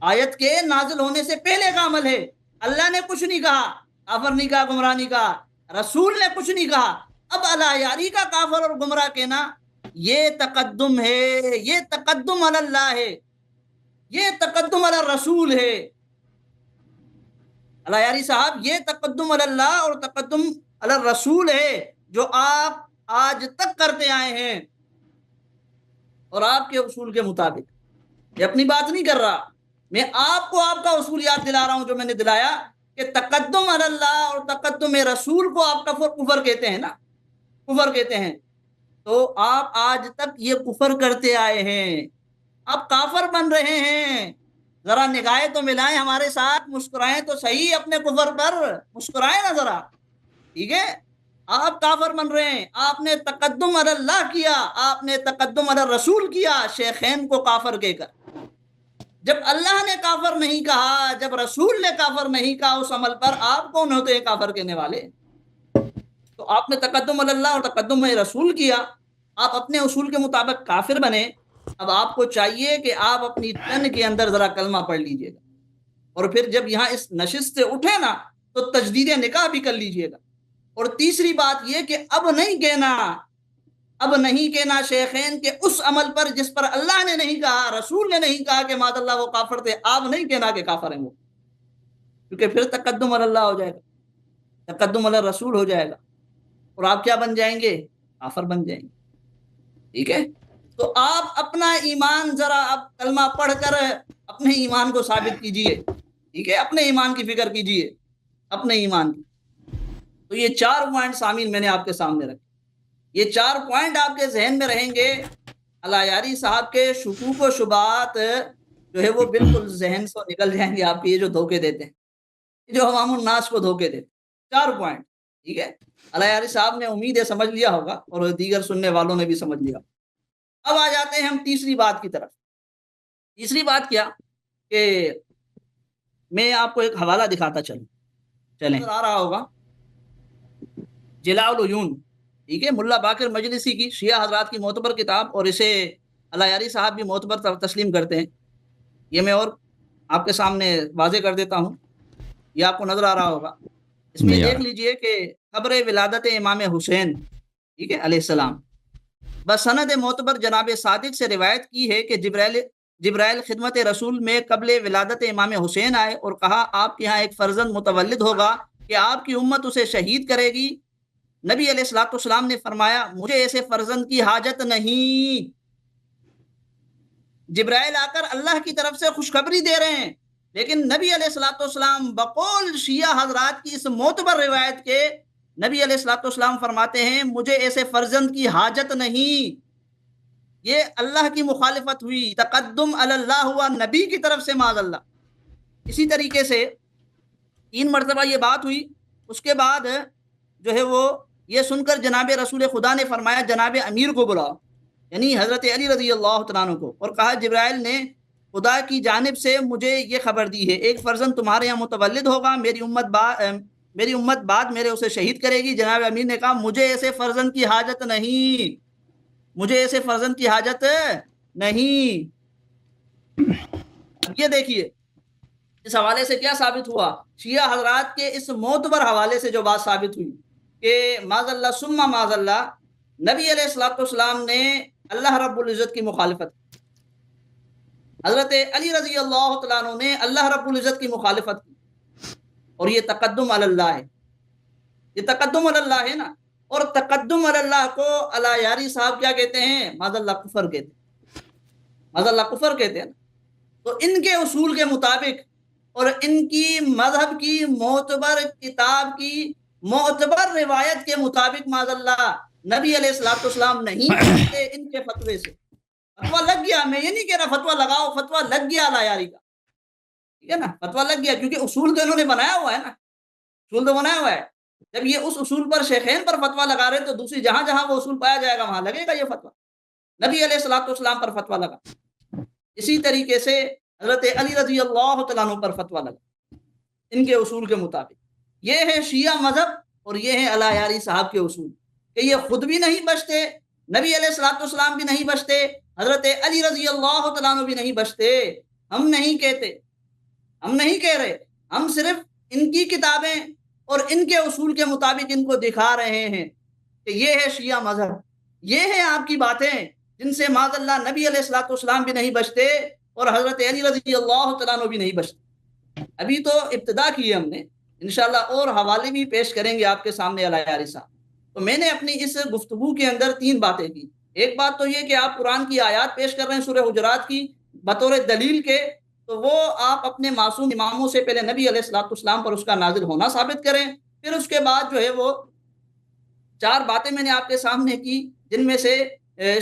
آیت کے نازل ہونے سے پہلے کا عمل ہے۔ اللہ نے کچھ نہیں کہا، کافر نہیں کہا، گمراہ نہیں کہا، رسول نے کچھ نہیں کہا۔ اب الیاری کا کافر اور گمراہ کہنا یہ تقدم ہے، یہ تقدم علی اللہ ہے، یہ تقدم علی الرسول ہے۔ الیاری صاحب یہ تقدم علی اللہ اور تقدم علی الرسول ہے جو آپ آج تک کرتے آئے ہیں، اور آپ کے اصول کے مطابق۔ یہ اپنی بات نہیں کر رہا، میں آپ کو آپ کا اصول یاد دلا رہا ہوں جو میں نے دلایا کہ تقدم علی اللہ اور تقدم رسول کو آپ کفر کہتے ہیں نا، کفر کہتے ہیں۔ تو آپ آج تک یہ کفر کرتے آئے ہیں، آپ کافر بن رہے ہیں۔ ذرا نگاہیں تو ملائیں ہمارے ساتھ، مسکرائیں تو صحیح اپنے کفر پر، مسکرائیں نا ذرا، ٹھیک ہے۔ آپ کافر بن رہے ہیں، آپ نے تقدم علی اللہ کیا، آپ نے تقدم علی الرسول کیا شیخین کو کافر کہہ کر۔ جب اللہ نے کافر نہیں کہا، جب رسول نے کافر نہیں کہا اس عمل پر، آپ کون ہوتے ہیں کافر کہنے والے؟ تو آپ نے تقدم علی اللہ اور تقدم رسول کیا، آپ اپنے اصول کے مطابق کافر بنے۔ اب آپ کو چاہیے کہ آپ اپنی تن کے اندر ذرا کلمہ پڑھ لیجئے گا، اور پھر جب یہاں اس نشست سے اٹھے نا تو تجدید نکاح بھی کر لیجئے گا۔ اور تیسری بات یہ کہ اب نہیں کہنا شیخین کے اس عمل پر جس پر اللہ نے نہیں کہا، رسول نے نہیں کہا کہ معاذ اللہ وہ کافر تھے، آپ نہیں کہنا کہ کافر ہیں وہ، کیونکہ پھر تقدم علی اللہ ہو جائے گا، تقدم علی الرسول ہو جائے گا، اور آپ کیا بن جائیں گے؟ کافر بن جائیں گے، ٹھیک ہے۔ تو آپ اپنا ایمان ذرا اب کلمہ پڑھ کر اپنے ایمان کو ثابت کیجئے، ٹھیک ہے، اپنے ایمان کی فکر کیجئے، اپنے ایمان کی۔ تو یہ 4 پوائنٹ سامعین میں نے آپ کے سامنے رکھے، یہ 4 پوائنٹ آپ کے ذہن میں رہیں گے۔ الیاری صاحب کے شکوک و شبہات جو ہے وہ بالکل ذہن سے نکل جائیں گے آپ کے، یہ جو دھوکے دیتے ہیں، جو عوام الناس کو دھوکے دیتے ہیں۔ 4 پوائنٹ، ٹھیک ہے۔ الیاری صاحب نے امید ہے سمجھ لیا ہوگا، اور دیگر سننے والوں نے بھی سمجھ لیا۔ اب آ جاتے ہیں ہم تیسری بات کی طرف۔ تیسری بات کیا کہ میں آپ کو ایک حوالہ دکھاتا چلیں آ رہا ہوگا، جلاء العیون، ٹھیک ہے، ملا باقر مجلسی کی شیعہ حضرات کی معتبر کتاب، اور اسے الایاری صاحب بھی معتبر تسلیم کرتے ہیں. یہ میں اور آپ کے سامنے واضح کر دیتا ہوں، یہ آپ کو نظر آ رہا ہوگا. اس میں دیکھ لیجئے کہ خبر ولادت امام حسین، ٹھیک ہے، علیہ السلام، بسند معتبر جناب صادق سے روایت کی ہے کہ جبرائیل خدمت رسول میں قبل ولادت امام حسین آئے اور کہا آپ کے ہاں ایک فرزند متولد ہوگا کہ آپ کی امت اسے شہید کرے گی. نبی علیہ الصلوۃ والسلام نے فرمایا مجھے ایسے فرزند کی حاجت نہیں. جبرائیل آ کر اللہ کی طرف سے خوشخبری دے رہے ہیں، لیکن نبی علیہ الصلوۃ والسلام بقول شیعہ حضرات کی اس معتبر روایت کے نبی علیہ الصلوۃ والسلام فرماتے ہیں مجھے ایسے فرزند کی حاجت نہیں. یہ اللہ کی مخالفت ہوئی، تقدم علی اللہ ہوا نبی کی طرف سے معاذ اللہ. اسی طریقے سے 3 مرتبہ یہ بات ہوئی. اس کے بعد جو ہے وہ یہ سن کر جناب رسول خدا نے فرمایا جناب امیر کو بلاؤ، یعنی حضرت علی رضی اللہ تعالیٰ عنہ کو، اور کہا جبرائیل نے خدا کی جانب سے مجھے یہ خبر دی ہے ایک فرزند تمہارے یہاں متولد ہوگا، میری امت بعد میرے اسے شہید کرے گی. جناب امیر نے کہا مجھے ایسے فرزند کی حاجت نہیں، مجھے ایسے فرزند کی حاجت نہیں. اب یہ دیکھیے اس حوالے سے کیا ثابت ہوا، شیعہ حضرات کے اس معتبر حوالے سے جو بات ثابت ہوئی کہ معاذ اللہ ثم معاذ اللہ نبی علیہ الصلوۃ والسلام نے اللہ رب العزت کی مخالفت، حضرت علی رضی اللہ تعالیٰ عنہ نے اللہ رب العزت کی مخالفت کی، اور یہ تقدم علی اللہ ہے، یہ تقدم علی اللہ ہے نا. اور تقدم علی اللہ کو الایاری صاحب کیا کہتے ہیں؟ معاذ اللہ کفر کہتے ہیں، معاذ اللہ کفر کہتے ہیں. تو ان کے اصول کے مطابق اور ان کی مذہب کی معتبر کتاب کی معتبر روایت کے مطابق معاذ اللہ نبی علیہ الصلوۃ والسلام نہیں کہتے. ان کے فتوے سے فتویٰ لگ گیا، میں یہ نہیں کہہ رہا فتویٰ لگاؤ، فتویٰ لگ گیا الایاری کا، ٹھیک ہے نا، فتویٰ لگ گیا، کیونکہ اصول تو انہوں نے بنایا ہوا ہے نا، اصول تو بنایا ہوا ہے. جب یہ اس اصول پر شیخین پر فتویٰ لگا رہے تو دوسری جہاں جہاں وہ اصول پایا جائے گا وہاں لگے گا یہ فتویٰ. نبی علیہ الصلوۃ والسلام پر فتویٰ لگا، اسی طریقے سے حضرت علی رضی اللہ تعالیٰ عنہ پر فتویٰ لگا ان کے اصول کے مطابق. یہ ہے شیعہ مذہب اور یہ ہے الایاری صاحب کے اصول کہ یہ خود بھی نہیں بچتے، نبی علیہ الصلوۃ والسلام بھی نہیں بچتے، حضرت علی رضی اللہ تعالیٰ عنہ بھی نہیں بچتے. ہم نہیں کہتے، ہم نہیں کہہ رہے، ہم صرف ان کی کتابیں اور ان کے اصول کے مطابق ان کو دکھا رہے ہیں کہ یہ ہے شیعہ مذہب، یہ ہیں آپ کی باتیں جن سے معاذ اللہ نبی علیہ الصلوۃ والسلام بھی نہیں بچتے اور حضرت علی رضی اللہ تعالیٰ عنہ بھی نہیں بچتے. ابھی تو ابتدا کی ہے ہم نے، انشاءاللہ اور حوالے بھی پیش کریں گے آپ کے سامنے الایاری صاحب. تو میں نے اپنی اس گفتگو کے اندر 3 باتیں کی. ایک بات تو یہ کہ آپ قرآن کی آیات پیش کر رہے ہیں سورہ حجرات کی بطور دلیل کے، تو وہ آپ اپنے معصوم اماموں سے پہلے نبی علیہ الصلوۃ والسلام پر اس کا نازل ہونا ثابت کریں، پھر اس کے بعد جو ہے وہ 4 باتیں میں نے آپ کے سامنے کی جن میں سے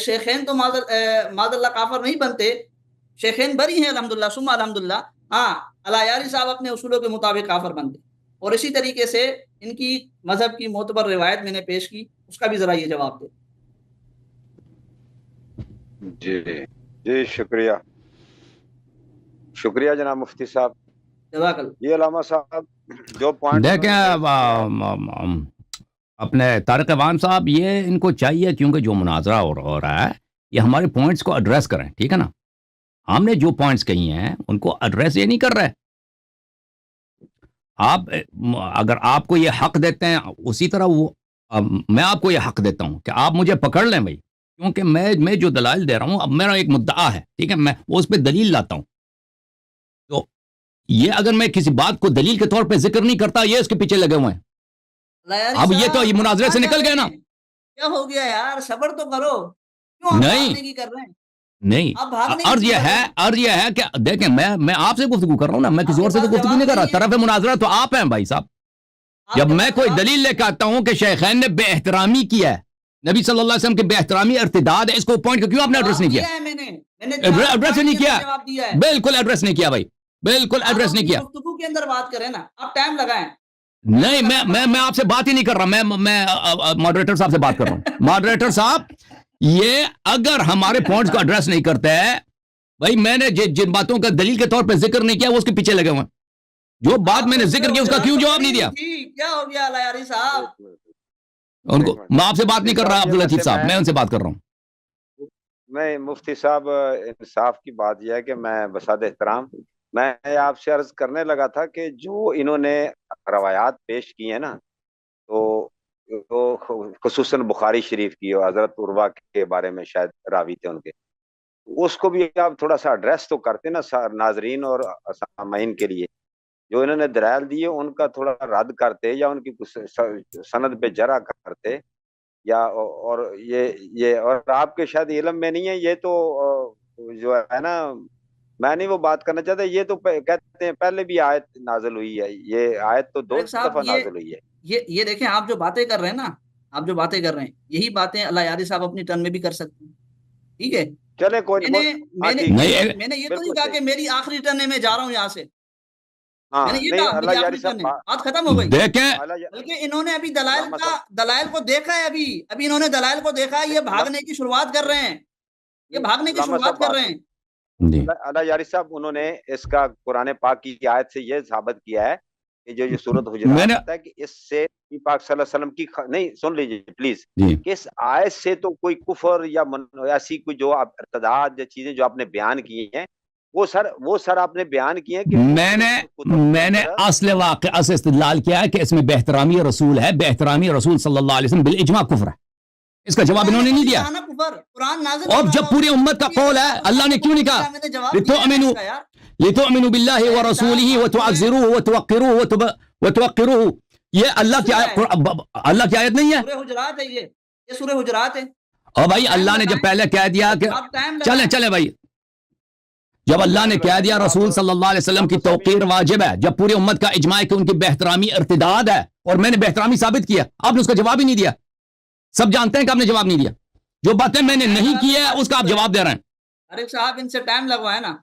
شیخین تو معاذ اللہ کافر نہیں بنتے، شیخین بری ہیں الحمدللہ ثم الحمدللہ، ہاں الایاری صاحب اپنے اصولوں کے مطابق کافر بنتے. اور اسی طریقے سے ان کی مذہب کی معتبر روایت میں نے پیش کی، اس کا بھی ذرا یہ جواب دے. جی جی شکریہ جناب مفتی صاحب. جزاک اللہ. یہ علامہ صاحب جو پوائنٹ دیکھیں اپنے طارق وان صاحب، یہ ان کو چاہیے کیونکہ جو مناظرہ ہو رہا ہے یہ ہمارے پوائنٹس کو ایڈریس کریں، ٹھیک ہے نا. ہم نے جو پوائنٹس کہی ہیں ان کو ایڈریس یہ نہیں کر رہے. آپ اگر آپ کو یہ حق دیتے ہیں اسی طرح وہ میں آپ کو یہ حق دیتا ہوں کہ آپ مجھے پکڑ لیں بھائی، کیونکہ میں جو دلائل دے رہا ہوں اب میرا ایک مدعا ہے، ٹھیک ہے، میں اس پہ دلیل لاتا ہوں. تو یہ اگر میں کسی بات کو دلیل کے طور پہ ذکر نہیں کرتا، یہ اس کے پیچھے لگے ہوئے ہیں. اب یہ تو مناظرے سے نکل گئے نا. کیا ہو گیا یار، صبر تو کرو، نہیں کر رہے ہیں نہیں، عرض یہ ہے کہ دیکھیں میں آپ سے گفتگو کر رہا ہوں نا، میں کسی اور سے تو گفتگو نہیں کر رہا. طرف مناظرہ تو آپ ہیں بھائی صاحب. جب میں کوئی دلیل لے کے آتا ہوں کہ شیخین نے بے احترامی کیا ہے، نبی صلی اللہ علیہ وسلم کی بے احترامی ارتداد ہے، اس کو پوائنٹ کیوں آپ نے ایڈریس نہیں کیا؟ ایڈریس نہیں کیا، بالکل ایڈریس نہیں کیا بھائی، بالکل ایڈریس نہیں کیا. گفتگو کے اندر بات کریں نا، آپ ٹائم لگائیں. نہیں، میں آپ سے بات ہی نہیں کر رہا، میں ماڈریٹر صاحب سے بات کر رہا ہوں. ماڈریٹر صاحب، یہ اگر ہمارے پوائنٹس کو ایڈریس نہیں کرتے بھائی میں نے جن باتوں کا دلیل کے طور پہ ذکر نہیں کیا وہ اس کے پیچھے لگے ہوئے ہیں. جو بات میں نے ذکر کیا اس کا کیوں جواب نہیں دیا؟ کیا ہو گیا لایاری صاحب؟ ان کو میں آپ سے بات نہیں کر رہا عبداللطیف صاحب، میں ان سے بات کر رہا ہوں. میں مفتی صاحب انصاف کی بات یہ ہے کہ میں بساد احترام میں آپ سے عرض کرنے لگا تھا کہ جو انہوں نے روایات پیش کی ہیں نا، تو خصوصاً بخاری شریف کی اور حضرت عروہ کے بارے میں شاید راوی تھے ان کے، اس کو بھی آپ تھوڑا سا ایڈریس تو کرتے نا ناظرین اور سامعین کے لیے. جو انہوں نے دلائل دیے ان کا تھوڑا رد کرتے یا ان کی سند پہ جرح کرتے، یا اور یہ اور آپ کے شاید علم میں نہیں ہے یہ تو جو ہے نا، میں نہیں وہ بات کرنا چاہتا. یہ تو کہتے ہیں پہلے بھی آیت نازل ہوئی ہے، یہ آیت تو 2 دفعہ نازل ہوئی ہے. یہ دیکھیں آپ جو باتیں کر رہے ہیں نا، آپ جو باتیں کر رہے ہیں یہی باتیں اللہ یاری صاحب اپنی ٹرن میں بھی کر سکتے ہیں. ٹھیک ہے، چلے کوئی میں نے یہ تو نہیں کہا کہ میری آخری ٹرن میں جا رہا ہوں یہاں سے. میں نے یہ کہا میری آخری ٹرن ہے، بات ختم ہو گئی. بلکہ انہوں نے ابھی دلائل کو دیکھا ہے، ابھی انہوں نے دلائل کو دیکھا ہے. یہ بھاگنے کی شروعات کر رہے ہیں، یہ بھاگنے کی شروعات کر رہے ہیں. اللہ یاری صاحب انہوں نے اس کا قرآن پاک کی آیت سے یہ ثابت کیا ہے کہ جو سورۃ حجرات ہے کہ اس سے پاک صلی اللہ علیہ وسلم کی نہیں، سن لیجیے پلیز، کہ اس آیت سے تو کوئی کفر یا ایسی کوئی جو ارتداد چیزیں جو آپ نے بیان کی ہیں وہ سر آپ نے بیان کیے ہیں کہ میں نے اصل واقعہ سے استدلال کیا ہے کہ اس میں بے-احترامی رسول ہے. بے-احترامی رسول صلی اللہ علیہ وسلم بالاجماع کفر ہے. اس کا جواب انہوں نے نہیں دیا. اور جب پوری امت کا قول ہے، اللہ نے کیوں نہیں کہا لِتُؤْمِنُوا بِاللَّهِ وَرَسُولِهِ وَتُعَزِّرُوهُ وَتُوَقِّرُوهُ وَتُوَقِّرُوهُ؟ یہ اللہ کی آیت نہیں ہے، سورہ حجرات ہے. یہ سورہ حجرات ہے. اور بھائی اللہ نے جب پہلے کہہ دیا کہ چلیں بھائی، جب اللہ نے کہہ دیا رسول صلی اللہ علیہ وسلم کی توقیر واجب ہے، جب پوری امت کا اجماع ہے کہ ان کی بے-احترامی ارتداد ہے، اور میں نے بے-احترامی ثابت کیا، آپ نے اس کا جواب ہی نہیں دیا. سب جانتے ہیں کہ آپ نے جواب نہیں دیا. جو باتیں میں نے نہیں کی ہے اس کا آپ جواب دے رہے ہیں. ارے صاحب ان سے ٹائم لگوائے نا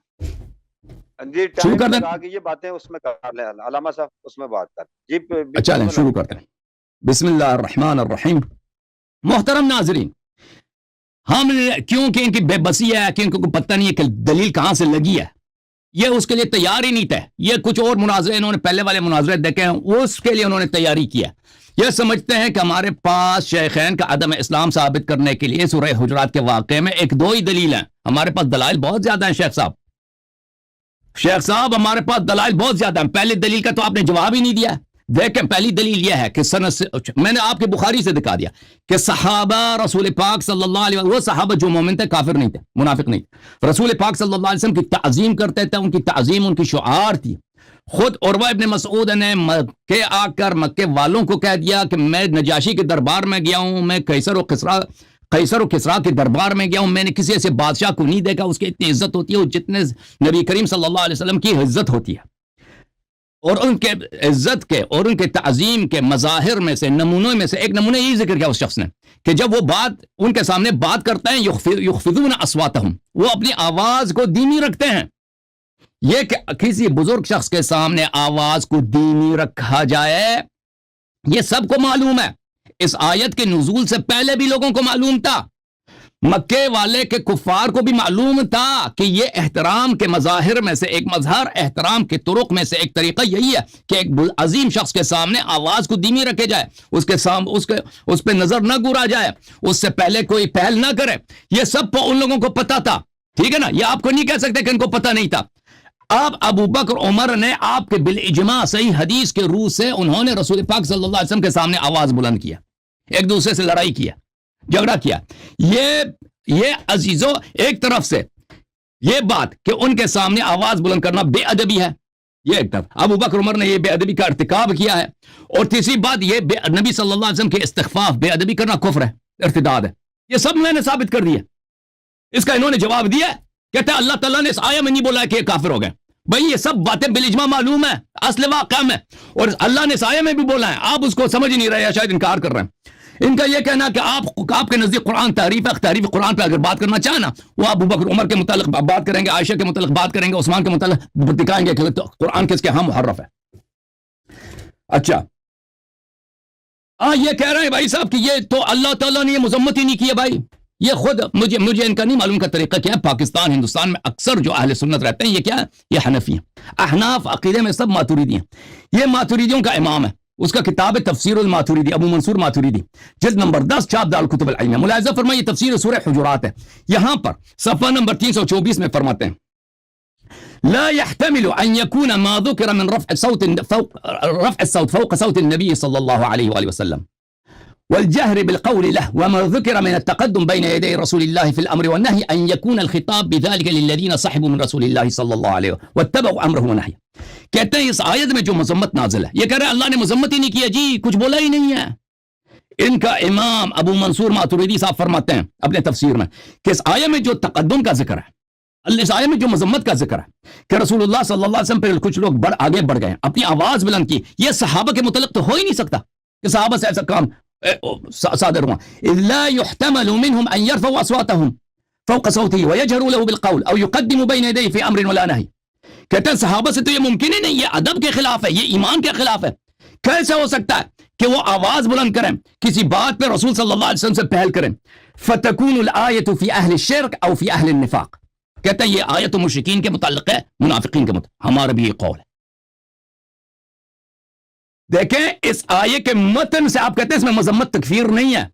جی، شروع کر دیں. یہ باتیں اس میں کر لیں علامہ صاحب، اس میں بات کر جی. چلیں شروع کرتے ہیں. بسم اللہ الرحمن الرحیم. محترم ناظرین، ہم کیونکہ ان کی بے بسی ہے کہ ان کو پتہ نہیں ہے کہ دلیل کہاں سے لگی ہے، یہ اس کے لیے تیار ہی نہیں تھے. یہ کچھ اور مناظرے انہوں نے پہلے والے مناظرے دیکھے ہیں، اس کے لیے انہوں نے تیاری کیا. یہ سمجھتے ہیں کہ ہمارے پاس شیخین کا عدم اسلام ثابت کرنے کے لیے سورہ حجرات کے واقعے میں 1-2 ہی دلیل ہیں. ہمارے پاس دلائل بہت زیادہ ہیں شیخ صاحب، ہمارے پاس دلائل بہت زیادہ ہیں. پہلی دلیل کا تو آپ نے جواب ہی نہیں دیا. دیکھیں پہلی دلیل یہ ہے کہ میں نے آپ کے بخاری سے دکھا دیا کہ صحابہ رسول پاک صلی اللہ علیہ وسلم، وہ صحابہ جو مومن تھے، کافر نہیں تھے، منافق نہیں تھے، رسول پاک صلی اللہ علیہ وسلم کی تعظیم کرتے تھے. ان کی تعظیم ان کی شعار تھی. خود عروہ ابن مسعود نے مکے آ کر مکے والوں کو کہہ دیا کہ میں نجاشی کے دربار میں گیا ہوں، میں قیصر و کسریٰ کے دربار میں گیا ہوں، میں نے کسی ایسے بادشاہ کو نہیں دیکھا اس کی اتنی عزت ہوتی ہے جتنے نبی کریم صلی اللہ علیہ وسلم کی عزت ہوتی ہے. اور ان کے عزت کے اور ان کے تعظیم کے مظاہر میں سے، نمونوں میں سے ایک نمونہ یہی ذکر کیا اس شخص نے کہ جب وہ بات ان کے سامنے بات کرتے ہیں، یخفضون اصواتہم، وہ اپنی آواز کو دھیمی رکھتے ہیں. یہ کہ کسی بزرگ شخص کے سامنے آواز کو دھیمی رکھا جائے یہ سب کو معلوم ہے. اس آیت کے نزول سے پہلے بھی لوگوں کو معلوم تھا، مکے والے کے کفار کو بھی معلوم تھا کہ یہ احترام کے مظاہر میں سے ایک مظہر، احترام کے طرق میں سے ایک طریقہ یہی ہے کہ ایک عظیم شخص کے سامنے آواز کو دھیمی رکھے جائے، اس پہ نظر نہ گرا جائے، اس سے پہلے کوئی پہل نہ کرے. یہ سب ان لوگوں کو پتا تھا. ٹھیک ہے نا، یہ آپ کو نہیں کہہ سکتے کہ ان کو پتا نہیں تھا. اب ابو بکر عمر نے آپ کے بالاجماع صحیح حدیث کے روح سے انہوں نے رسول پاک صلی اللہ علیہ وسلم کے سامنے آواز بلند کیا، ایک دوسرے سے لڑائی کیا، جھگڑا کیا. یہ عزیزوں، ایک طرف سے یہ بات کہ ان کے سامنے آواز بلند کرنا بے ادبی ہے، یہ ایک طرف ابو بکر عمر نے یہ بے ادبی کا ارتکاب کیا ہے. اور تیسری بات، یہ نبی صلی اللہ علیہ وسلم کے استخفاف، بے ادبی کرنا کفر ہے، ارتداد ہے. یہ سب میں نے ثابت کر دیا. اس کا انہوں نے جواب دیا، کہتے ہیں اللہ تعالیٰ نے اس آیہ میں نہیں بولا کہ یہ کافر ہو گئے. بھئی یہ سب باتیں بالاجماع معلوم ہے، اصل واقعہ میں، اور اللہ نے اس آیہ میں بھی بولا ہے. آپ اس کو سمجھ ہی نہیں رہے یا شاید انکار کر رہے ہیں. ان کا یہ کہنا کہ آپ کے نزدیک قرآن تعریف ہے، تعریف قرآن پہ اگر بات کرنا چاہیں نا، وہ ابو بکر عمر کے متعلق بات کریں گے، عائشہ کے متعلق بات کریں گے، عثمان کے متعلق دکھائیں گے کہ قرآن کس کے ہاں محرف ہے. اچھا یہ کہہ رہے ہیں بھائی صاحب کہ یہ تو اللہ تعالیٰ نے یہ مذمت ہی نہیں کی ہے. بھائی یہ خود مجھے ان کا نہیں معلوم کا طریقہ کیا ہے. پاکستان ہندوستان میں اکثر جو اہل سنت رہتے ہیں یہ کیا ہے, یہ حنفی ہیں. احناف عقیدے میں سب ماتوریدی ہیں. یہ ماتوریدیوں کا امام ہے, اس کا کتاب ہے تفسیر الماتوریدی, ابو منصور ماتوریدی, جلد نمبر 10, چھاپ دار الکتب العلمیہ. ملاحظہ فرمائیے تفسیر سورہ حجرات ہے, یہاں پر صفحہ نمبر 324 میں فرماتے ہیں لا يحتمل ان يكون ما ذكر من رفع الصوت فوق صوت النبي صلى الله عليه واله وسلم والجهر بالقول له وما ذكر من التقدم بين يدي رسول الله في الامر والنهي ان يكون الخطاب بذلك للذين صحبوا من رسول الله صلى الله عليه واتبعوا امره ونهيه. کہتے ہیں اس آیت میں جو مذمت نازل ہے, یہ کہہ رہے ہیں اللہ نے مذمت ہی نہیں کیا جی, کچھ بولا ہی نہیں ہے. ان کا امام ابو منصور ماتوریدی صاحب فرماتے ہیں اپنے تفسیر میں کہ اس آیت میں جو تقدم کا ذکر ہے, اللہ اس آیت میں جو مذمت کا ذکر ہے کہ رسول اللہ صلی اللہ علیہ وسلم پہ کچھ لوگ آگے بڑھ گئے, اپنی آواز بلند کی, یہ صحابہ کے متعلق تو ہو ہی نہیں سکتا کہ صحابہ سے ایسا کام صادر ہوا. لا يحتمل منهم ان يرفعوا اصواتهم فوق صوته ويجهروا له بالقول او يقدموا بين يديه في امر ولا نهي. کہتے ہیں صحابہ سے تو یہ ممکن ہی نہیں, یہ ادب کے خلاف ہے, یہ ایمان کے خلاف ہے. کیسے ہو سکتا ہے کہ وہ آواز بلند کریں کسی بات پہ رسول صلی اللہ علیہ وسلم سے پہل کریں. فتكون الآية في اهل الشرك او في اهل النفاق. کہتے ہیں یہ آیت مشرکین کے متعلق ہے, منافقین کے متعلق. ہمارا بھی یہ قول ہے. دیکھیں اس آیت کے متن سے آپ کہتے ہیں اس میں مذمت تکفیر نہیں ہے.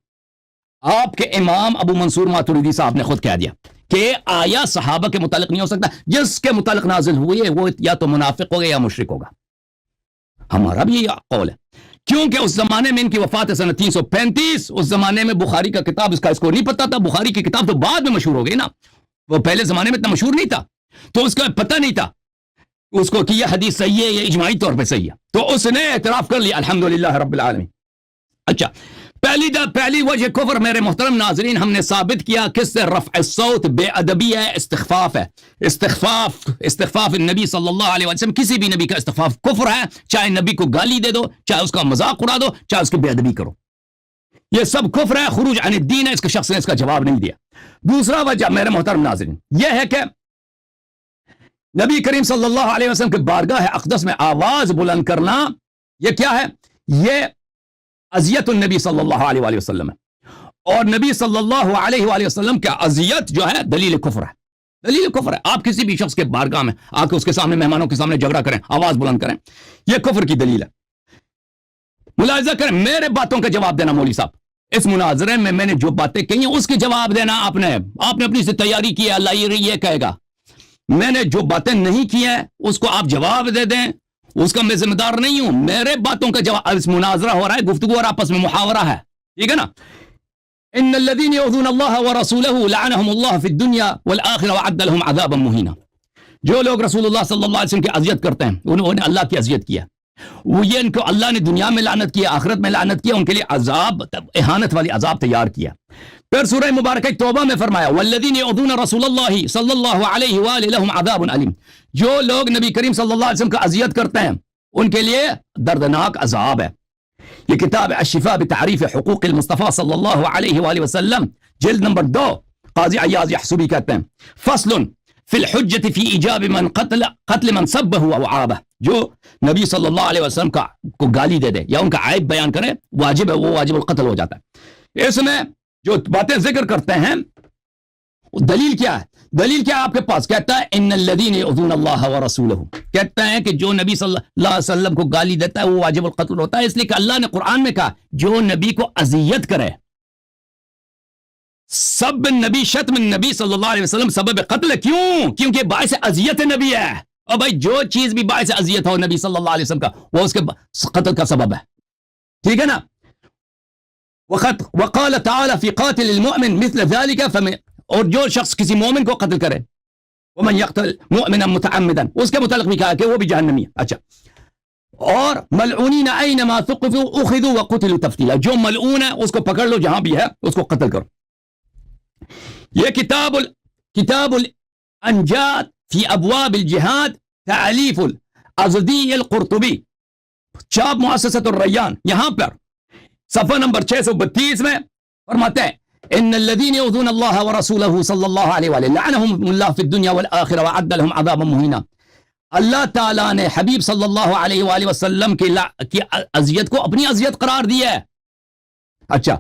آپ کے امام ابو منصور ماتوریدی صاحب نے خود کہہ دیا کہ آیا صحابہ کے متعلق نہیں ہو سکتا, جس کے متعلق نازل ہوئی ہے وہ یا تو منافق ہوگا یا مشرک ہوگا. ہمارا بھی یہ قول ہے, کیونکہ اس زمانے میں ان کی وفات ہے سنہ 335. اس زمانے میں بخاری کا کتاب اس کو نہیں پتا تھا. بخاری کی کتاب تو بعد میں مشہور ہو گئی نا, وہ پہلے زمانے میں اتنا مشہور نہیں تھا, تو اس کا پتہ نہیں تھا اس کو کہ یہ حدیث صحیح ہے یا اجماعی طور پہ صحیح ہے, تو اس نے اعتراف کر لیا الحمدللہ رب العالمین. اچھا, پہلی وجہ کفر میرے محترم ناظرین ہم نے ثابت کیا کس سے, رفع الصوت بے ادبی ہے, استخفاف ہے. استخفاف النبی صلی اللہ علیہ وسلم, کسی بھی نبی کا استخفاف کفر ہے, چاہے نبی کو گالی دے دو, چاہے اس کا مذاق اڑا دو, چاہے اس کی بے ادبی کرو, یہ سب کفر ہے, خروج عن الدین ہے. اس کے شخص نے اس کا جواب نہیں دیا. دوسرا وجہ میرے محترم ناظرین یہ ہے کہ نبی کریم صلی اللہ علیہ وسلم کے بارگاہ اقدس میں آواز بلند کرنا یہ کیا ہے, یہ اذیت النبی صلی اللہ علیہ وآلہ وسلم ہے. اور نبی صلی اللہ علیہ وآلہ وسلم کا اذیت جو ہے دلیل کفر ہے, دلیل کفر ہے. آپ کسی بھی شخص کے بارگاہ میں آ کے اس کے سامنے, مہمانوں کے سامنے جھگڑا کریں, آواز بلند کریں, یہ کفر کی دلیل ہے. ملاحظہ کریں, میرے باتوں کا جواب دینا مولوی صاحب, اس مناظرے میں نے جو باتیں کہی ہیں اس کے جواب دینا آپ نے اپنی سے تیاری کی ہے, اللہ یہ کہے گا. میں نے جو باتیں نہیں کی ہیں اس کو آپ جواب دے دیں, اس کا میں ذمہ دار نہیں ہوں. میرے باتوں کا جواب, اس مناظرہ ہو رہا ہے, گفتگو اور آپس میں محاورہ ہے, ٹھیک ہے نا. ان الذين يؤذون الله ورسوله لعنهم الله في الدنيا والاخره وعد لهم عذابا مهينا. جو لوگ رسول اللہ صلی اللہ علیہ وسلم کی اذیت کرتے ہیں انہوں نے اللہ کی اذیت کیا, وہ یہ ان کو اللہ نے دنیا میں لعنت کیا, آخرت میں لعنت کیا, ان کے لیے عذاب, اہانت والی عذاب تیار کیا. پھر سورہ مبارکہ توبہ میں فرمایا والذین یؤذون رسول اللہ صلی اللہ علیہ وآلہ لهم عذاب علیم. جو لوگ نبی کریم صلی اللہ علیہ وسلم کا اذیت کرتے ہیں ان کے لیے دردناک عذاب ہے. یہ کتاب الشفاء بتعریف حقوق المصطفیٰ صلی اللہ علیہ وآلہ وسلم, جلد نمبر 2, قاضی عیاض یحسبی کہتے ہیں فصل فی الحجت فی ایجاب من قتل من سبہ و عابہ. جو نبی صلی اللہ علیہ وسلم کو گالی دے دے یا ان کا عیب بیان کرے, واجب ہے, وہ واجب القتل ہو جاتا ہے. اس میں جو باتیں ذکر کرتے ہیں دلیل کیا ہے, دلیل کیا آپ کے پاس؟ کہتا ہے ان الذین یؤذون اللہ ورسولہ, کہتا ہے کہ جو نبی صلی اللہ علیہ وسلم کو گالی دیتا ہے وہ واجب القتل ہوتا ہے, اس لیے کہ اللہ نے قرآن میں کہا جو نبی کو اذیت کرے, سب نبی شتم نبی صلی اللہ علیہ وسلم سبب قتل. کیوں؟ کیونکہ باعث اذیت نبی ہے, اور بھائی جو چیز بھی باعث اذیت ہو نبی صلی اللہ علیہ وسلم کا وہ اس کے قتل کا سبب ہے, ٹھیک ہے نا. وقال تعالی فی قاتل المؤمن مثل ذلك اور جو شخص کسی مومن کو قتل کرے ومن يقتل مؤمنا متعمدا, اس کے متعلق بھی کہا کہ وہ بھی جہنمی ہے. اچھا, اور ملعونین اینما ثقفوا اخذوا وقتلوا تفتیلا, جو ملعون ہے اس کو پکڑ لو جہاں بھی ہے اس کو قتل کرو. یہ کتاب الانجاد فی ابواب الجہاد تعلیف الازدی القرطبی, چاپ مؤسسۃ الریان, یہاں پر صفحہ نمبر 632 میں فرماتے ہیں ان الذين يؤذون الله ورسوله صلی اللہ علیہ وآلہ لعنهم اللہ فی الدنیا والآخرہ وعد لهم عذابا مہینا. اللہ تعالیٰ نے حبیب صلی اللہ علیہ وآلہ وسلم کی اذیت کو اپنی اذیت قرار دیا ہے. اچھا,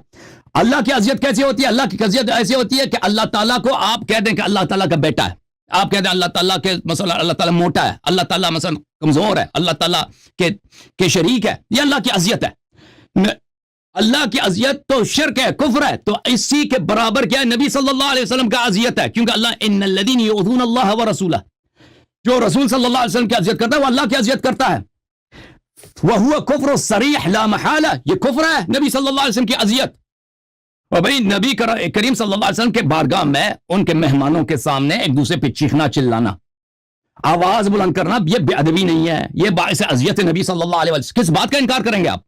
اللہ کی اذیت کیسے ہوتی ہے؟ اللہ کی اذیت ایسے ہوتی ہے کہ اللہ تعالیٰ کو آپ کہہ دیں کہ اللہ تعالیٰ کا بیٹا ہے، آپ کہہ دیں اللہ تعالیٰ کے مثلا اللہ تعالیٰ موٹا ہے، اللہ تعالیٰ مثلا کمزور ہے، اللہ تعالیٰ کے شریک ہے، یہ اللہ کی اذیت ہے۔ اللہ کی اذیت تو شرک ہے، کفر ہے، تو اسی کے برابر کیا ہے؟ نبی صلی اللہ علیہ وسلم کا اذیت ہے، کیونکہ اللہ ان الذین یؤذون اللہ ورسولہ، جو رسول صلی اللہ علیہ وسلم کی اذیت کرتا ہے وہ اللہ کی اذیت کرتا ہے۔ وَهُوَ كُفْرُ الصَّرِيحُ لَا مَحَالَةَ، یہ کفر ہے نبی صلی اللہ علیہ وسلم کی اذیت۔ اور بھائی نبی کریم صلی اللہ علیہ وسلم کے بارگاہ میں ان کے مہمانوں کے سامنے ایک دوسرے پہ چیخنا چلانا، آواز بلند کرنا، یہ بے ادبی نہیں ہے، یہ باعث اذیت نبی صلی اللہ علیہ وسلم۔ کس بات کا انکار کریں گے آپ؟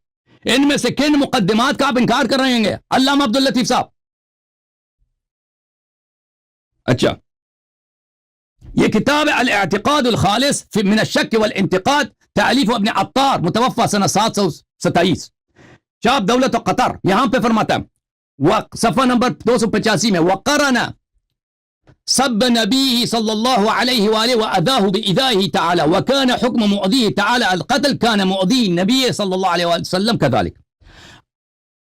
ان میں سے کن مقدمات کا آپ انکار کر رہے ہیں؟ علامہ عبد اللطیف صاحب۔ اچھا، یہ کتاب ہے الاعتقاد الخالص من الشک والانتقاد، تالیف ابن عطار، متوفى سنہ 727، شاب دولت و قطر۔ یہاں پہ فرماتا ہے صفحہ نمبر 285 میں، وقرن سب نبی صلی اللہ علیہ وآلہ وأذاه بإذائه تعالی وكان حکم مؤذیه تعالی القتل كان مؤذی نبی صلی اللہ علیہ وسلم كذلك۔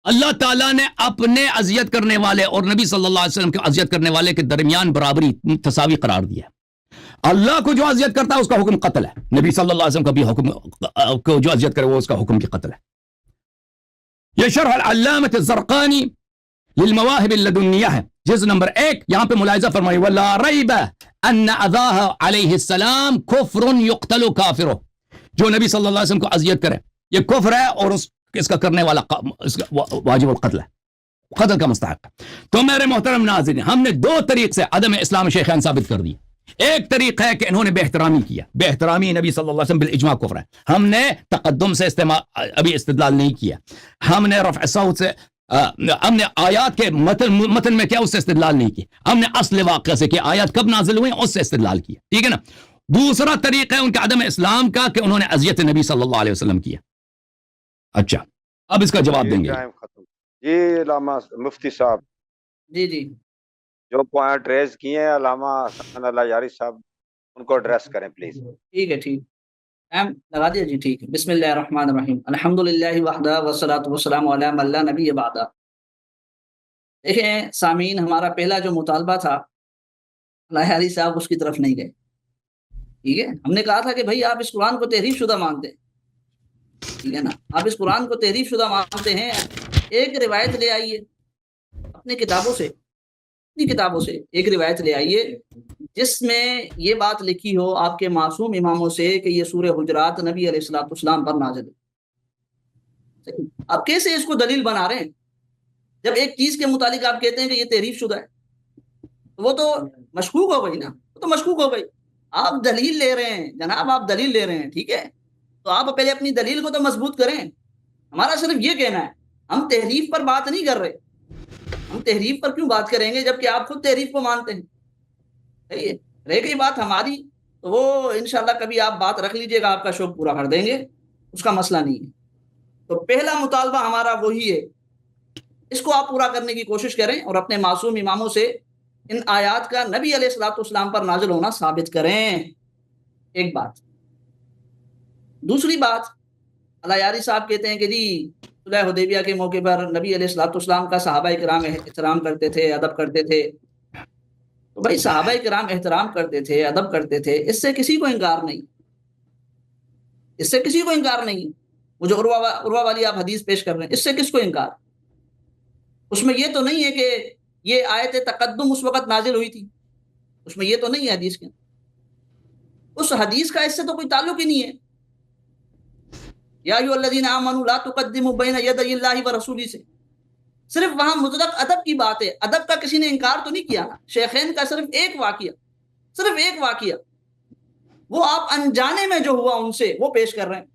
اللہ تعالیٰ نے اپنے اذیت کرنے والے اور نبی صلی اللہ علیہ وسلم کے اذیت کرنے والے کے درمیان برابری تساوی قرار دیا۔ اللہ کو جو اذیت کرتا ہے اس کا حکم قتل ہے، نبی صلی اللہ علیہ وسلم کا بھی حکم کو جو اذیت کرے وہ اس کا حکم بھی قتل ہے۔ یہ شرح العلامۃ الزرقانی للمواہب اللدنیہ ہے، جز نمبر 1، یہاں پہ ملاحظہ فرمائیے، ولا ریب ان اذاہ علیہ السلام کفر یقتل کافرہ، جو نبی صلی اللہ علیہ وسلم کو اذیت کرے یہ کفر ہے اور اس کا کرنے والا واجب القتل ہے، قتل کا مستحق ہے۔ تو میرے محترم ناظرین، ہم نے 2 طریق سے عدم اسلام شیخین ثابت کر دی۔ ایک طریق ہے کہ انہوں نے بے احترامی کیا، بے احترامی نبی صلی اللہ علیہ وسلم بالاجماع کفر ہے۔ ہم نے تقدم سے ابھی استدلال نہیں کیا، ہم نے رفع صوت سے ہم نے آیات کے متن میں کیا اس سے استدلال نہیں کیا، ہم نے اصل واقعہ سے کہ آیات کب نازل ہوئیں اس سے استدلال کیا، ٹھیک ہے نا۔ دوسرا طریقہ ہے ان کے عدم اسلام کا کہ انہوں نے اذیت نبی صلی اللہ علیہ وسلم کیا۔ اچھا، اب اس کا جواب دیں گے۔ جی علامہ مفتی صاحب، جی جی جو پوائنٹ ریز کیے ہیں علامہ حسن اللہ یاری صاحب، ان کو ایڈریس کریں پلیز۔ ٹھیک ہے، ٹھیک لگا دیا جی، ٹھیک ہے۔ بسم اللہ الرحمن الرحیم، الحمدللہ وحدہ والصلاۃ والسلام علی من لا نبی بعدہ۔ دیکھیں سامعین، ہمارا پہلا جو مطالبہ تھا اللہ علی صاحب اس کی طرف نہیں گئے، ٹھیک ہے۔ ہم نے کہا تھا کہ بھائی آپ اس قرآن کو تحریف شدہ مانتے ہیں، ٹھیک ہے نا، آپ اس قرآن کو تحریف شدہ مانتے ہیں، ایک روایت لے آئیے اپنی کتابوں سے ایک روایت لے آئیے جس میں یہ بات لکھی ہو آپ کے معصوم اماموں سے کہ یہ سورہ حجرات نبی علیہ الصلوۃ والسلام پر نازل ہے۔ آپ کیسے اس کو دلیل بنا رہے ہیں؟ جب ایک چیز کے متعلق آپ کہتے ہیں کہ یہ تحریف شدہ ہے، وہ تو مشکوک ہو گئی نا، وہ تو مشکوک ہو گئی۔ آپ دلیل لے رہے ہیں جناب، آپ دلیل لے رہے ہیں، ٹھیک ہے، تو آپ پہلے اپنی دلیل کو تو مضبوط کریں۔ ہمارا صرف یہ کہنا ہے، ہم تحریف پر بات نہیں کر رہے۔ ہم تحریف پر کیوں بات کریں گے جبکہ آپ خود تحریف کو مانتے ہیں؟ صحیح ہے، رہ گئی بات ہماری تو وہ انشاءاللہ کبھی آپ بات رکھ لیجئے گا، آپ کا شوق پورا کر دیں گے، اس کا مسئلہ نہیں ہے۔ تو پہلا مطالبہ ہمارا وہی ہے، اس کو آپ پورا کرنے کی کوشش کریں اور اپنے معصوم اماموں سے ان آیات کا نبی علیہ الصلوۃ والسلام پر نازل ہونا ثابت کریں، ایک بات۔ دوسری بات، اللہ یاری صاحب کہتے ہیں کہ جی صلح حدیبیہ کے موقع پر نبی علیہ الصلوۃ والسلام کا صحابہ کرام احترام کرتے تھے، ادب کرتے تھے۔ تو بھائی صحابہ کرام احترام کرتے تھے، ادب کرتے تھے، اس سے کسی کو انکار نہیں، اس سے کسی کو انکار نہیں۔ وہ جو عروہ والی آپ حدیث پیش کر رہے ہیں، اس سے کس کو انکار؟ اس میں یہ تو نہیں ہے کہ یہ آیت تقدم اس وقت نازل ہوئی تھی، اس میں یہ تو نہیں ہے حدیث کے، اس حدیث کا اس سے تو کوئی تعلق ہی نہیں ہے۔ یا ایھا الذین آمنوا لا تقدموا بین یدی اللہ ورسولہ سے صرف وہاں مطلق ادب کی بات ہے، ادب کا کسی نے انکار تو نہیں کیا نا۔ شیخین کا صرف ایک واقعہ وہ آپ انجانے میں جو ہوا ان سے وہ پیش کر رہے ہیں،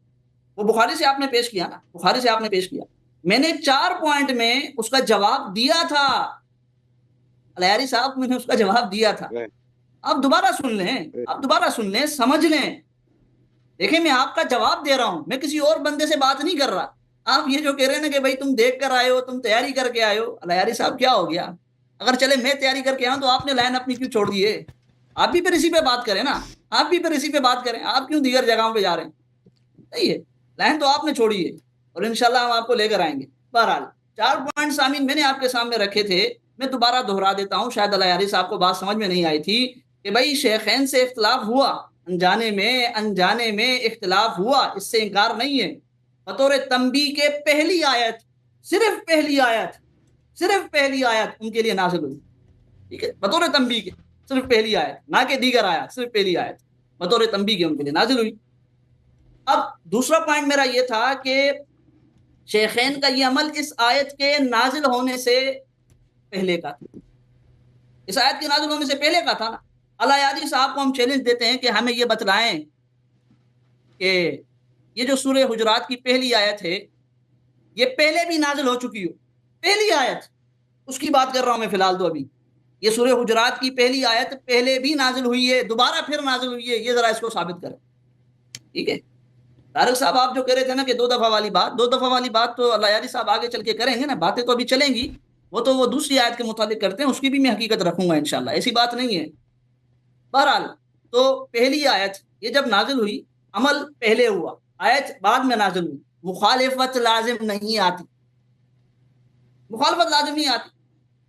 وہ بخاری سے آپ نے پیش کیا نا، بخاری سے آپ نے پیش کیا۔ میں نے 4 پوائنٹ میں اس کا جواب دیا تھا، الیاری صاحب میں نے اس کا جواب دیا تھا، آپ دوبارہ سن لیں، سمجھ لیں۔ دیکھیں میں آپ کا جواب دے رہا ہوں، میں کسی اور بندے سے بات نہیں کر رہا۔ آپ یہ جو کہہ رہے ہیں نا کہ بھائی تم دیکھ کر آئے ہو، تم تیاری کر کے آئے ہو، الیاری صاحب کیا ہو گیا؟ اگر چلے میں تیاری کر کے آؤں تو آپ نے لائن اپنی کیوں چھوڑ دی ہے؟ آپ بھی پھر اسی پہ بات کریں نا، آپ کیوں دیگر جگہوں پہ جا رہے ہیں؟ صحیح ہے، لائن تو آپ نے چھوڑی ہے اور انشاءاللہ ہم آپ کو لے کر آئیں گے۔ بہرحال 4 پوائنٹ سامعین میں نے آپ کے سامنے رکھے تھے، میں دوبارہ دہرا دیتا ہوں، شاید اللہ یاری صاحب کو بات سمجھ میں نہیں آئی تھی کہ بھائی شیخین سے اختلاف ہوا، انجانے میں اختلاف ہوا، اس سے انکار نہیں ہے۔ بطور تنبیہ کے پہلی آیت، صرف پہلی آیت ان کے لیے نازل ہوئی، ٹھیک ہے، بطور تنبیہ کے صرف پہلی آیت، نہ کہ دیگر آیت، صرف پہلی آیت بطور تنبیہ کے ان کے لیے نازل ہوئی۔ اب دوسرا پوائنٹ میرا یہ تھا کہ شیخین کا یہ عمل اس آیت کے نازل ہونے سے پہلے کا تھا، اس آیت کے نازل ہونے سے پہلے کا تھا نا۔ اللہ یادی صاحب کو ہم چیلنج دیتے ہیں کہ ہمیں یہ بتلائیں کہ یہ جو سورہ حجرات کی پہلی آیت ہے یہ پہلے بھی نازل ہو چکی ہو، پہلی آیت، اس کی بات کر رہا ہوں میں فی الحال تو ابھی، یہ سورہ حجرات کی پہلی آیت پہلے بھی نازل ہوئی ہے، دوبارہ پھر نازل ہوئی ہے، یہ ذرا اس کو ثابت کریں، ٹھیک ہے۔ طارق صاحب آپ جو کہہ رہے تھے نا کہ 2 دفعہ والی بات تو اللہ یاری صاحب آگے چل کے کریں گے نا، باتیں تو ابھی چلیں گی، وہ دوسری آیت کے متعلق کرتے ہیں، اس کی بھی میں حقیقت رکھوں گا انشاءاللہ، ایسی بات نہیں ہے۔ بہرحال تو پہلی آیت یہ جب نازل ہوئی، عمل پہلے ہوا، آیت بعد میں نازل ہوئی، مخالفت لازم نہیں آتی،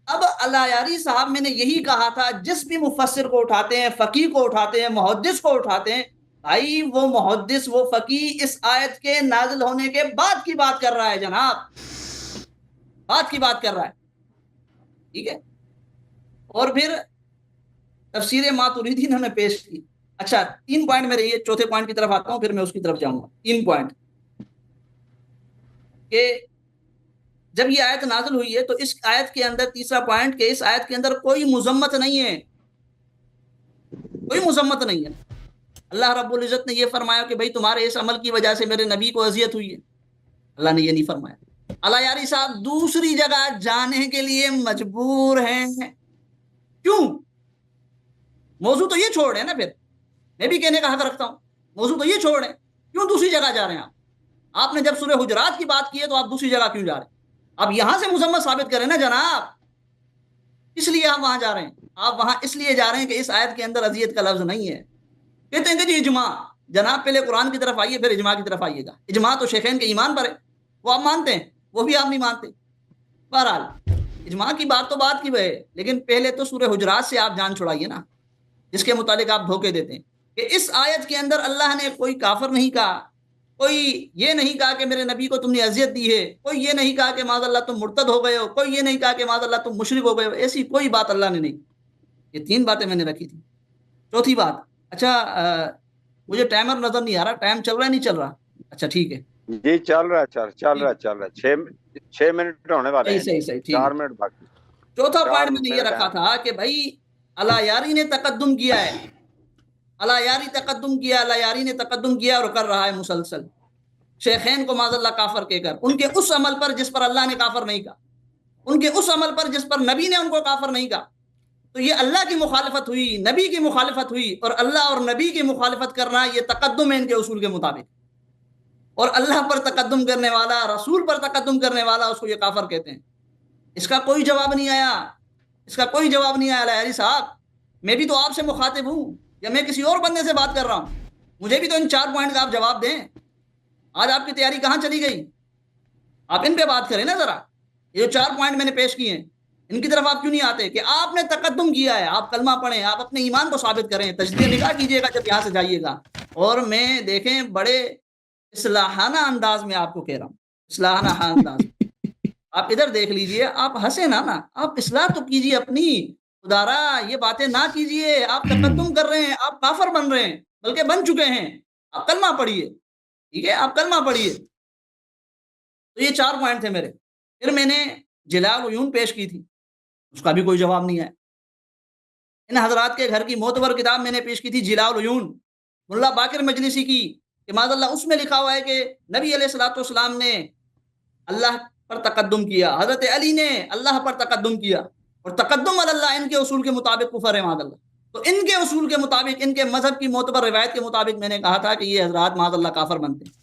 اب اللہ یاری صاحب میں نے یہی کہا تھا، جس بھی مفسر کو اٹھاتے ہیں، فقیہ کو اٹھاتے ہیں، محدث کو اٹھاتے ہیں، بھائی وہ محدث، وہ فقیہ اس آیت کے نازل ہونے کے بعد کی بات کر رہا ہے جناب، بعد کی بات کر رہا ہے، ٹھیک ہے۔ اور پھر تفسیر ماتریدی انہوں نے پیش کی۔ اچھا 3 پوائنٹ میرے، یہ چوتھے پوائنٹ کی طرف آتا ہوں، پھر میں اس کی طرف جاؤں گا۔ 3 پوائنٹ کہ جب یہ آیت نازل ہوئی ہے تو اس آیت کے اندر، تیسرا پوائنٹ کہ اس آیت کے اندر کوئی مذمت نہیں ہے، کوئی مذمت نہیں ہے۔ اللہ رب العزت نے یہ فرمایا کہ بھئی تمہارے اس عمل کی وجہ سے میرے نبی کو اذیت ہوئی ہے، اللہ نے یہ نہیں فرمایا۔ اللہ یاری صاحب دوسری جگہ جانے کے لیے مجبور ہیں، کیوں؟ موضوع تو یہ چھوڑ ہے نا، پھر میں بھی کہنے کا حق رکھتا ہوں، موضوع تو یہ چھوڑ ہے، کیوں دوسری جگہ جا رہے ہیں آپ نے جب سورہ حجرات کی بات کی ہے تو آپ دوسری جگہ کیوں جا رہے ہیں؟ آپ یہاں سے مذمت ثابت کریں نا جناب، اس لیے آپ وہاں جا رہے ہیں، آپ وہاں اس لیے جا رہے ہیں کہ اس آیت کے اندر اذیت کا لفظ نہیں ہے۔ کہتے ہیں کہ جی اجماع، جناب پہلے قرآن کی طرف آئیے پھر اجماع کی طرف آئیے گا، اجماع تو شیخین کے ایمان پر ہے، وہ آپ مانتے ہیں، وہ بھی آپ نہیں مانتے۔ بہرحال اجماع کی بات تو بات کی ہے، لیکن پہلے تو سورہ حجرات سے آپ جان چھڑائیے نا، جس کے متعلق آپ دھوکے دیتے ہیں کہ اس آیت کے اندر اللہ نے کوئی کافر نہیں کہا، کوئی یہ نہیں کہا کہ میرے نبی کو تم نے اذیت دی ہے، کوئی یہ نہیں کہا کہ معاذ اللہ تم مرتد ہو گئے ہو، کوئی یہ نہیں کہا کہ معاذ اللہ تم مشرک ہو گئے ہو، ایسی کوئی بات اللہ نے نہیں۔ یہ 3 باتیں میں نے رکھی تھی۔ چوتھی بات، اچھا مجھے ٹائمر نظر نہیں آ رہا، ٹائم چل رہا ہے نہیں چل رہا؟ اچھا ٹھیک ہے جی چل رہا ہے 6 منٹ ہونے والے ہیں، صحیح 4 منٹ باقی۔ چوتھا پوائنٹ میں نے یہ رکھا تھا کہ بھائی اللہ یاری نے تقدم کیا ہے، اللہ یاری نے تقدم کیا اور کر رہا ہے مسلسل، شیخین کو معاذ اللہ کافر کہہ کر، ان کے اس عمل پر جس پر اللہ نے کافر نہیں کہا، ان کے اس عمل پر جس پر نبی نے ان کو کافر نہیں کہا، تو یہ اللہ کی مخالفت ہوئی، نبی کی مخالفت ہوئی، اور اللہ اور نبی کی مخالفت کرنا یہ تقدم ہے ان کے اصول کے مطابق، اور اللہ پر تقدم کرنے والا، رسول پر تقدم کرنے والا، اس کو یہ کافر کہتے ہیں۔ اس کا کوئی جواب نہیں آیا، علی صاحب میں بھی تو آپ سے مخاطب ہوں، یا میں کسی اور بندے سے بات کر رہا ہوں، مجھے بھی تو ان 4 پوائنٹ کا آپ جواب دیں۔ آج آپ کی تیاری کہاں چلی گئی؟ آپ ان پہ بات کریں نا ذرا، یہ جو 4 پوائنٹ میں نے پیش کیے ہیں ان کی طرف آپ کیوں نہیں آتے کہ آپ نے تقدم کیا ہے، آپ کلمہ پڑھیں، آپ اپنے ایمان کو ثابت کریں، تجدید نکاح کیجئے گا جب یہاں سے جائیے گا۔ اور میں دیکھیں بڑے اصلاحانہ انداز میں آپ کو کہہ رہا ہوں، اصلاحانہ انداز میں آپ ادھر دیکھ لیجئے، آپ ہنسیں نا، آپ اصلاح تو کیجئے اپنی، خدارا یہ باتیں نہ کیجئے، آپ تقدم کر رہے ہیں، آپ کافر بن رہے ہیں، بلکہ بن چکے ہیں۔ آپ کلمہ پڑھیے، ٹھیک ہے، آپ کلمہ پڑھیے۔ تو یہ 4 پوائنٹ تھے میرے۔ پھر میں نے جلال العیون پیش کی تھی، اس کا بھی کوئی جواب نہیں ہے۔ ان حضرات کے گھر کی معتبر کتاب میں نے پیش کی تھی جلال العیون، ملا باقر مجلسی کی، کہ معاذ اللہ اس میں لکھا ہوا ہے کہ نبی علیہ الصلوۃ والسلام نے اللہ پر تقدم کیا، حضرت علی نے اللہ پر تقدم کیا، اور تقدم علی اللہ ان کے اصول کے مطابق کفر ہے معاذ اللہ۔ تو ان کے اصول کے مطابق، ان کے مذہب کی معتبر روایت کے مطابق میں نے کہا تھا کہ یہ حضرات معاذ اللہ کافر بنتے ہیں۔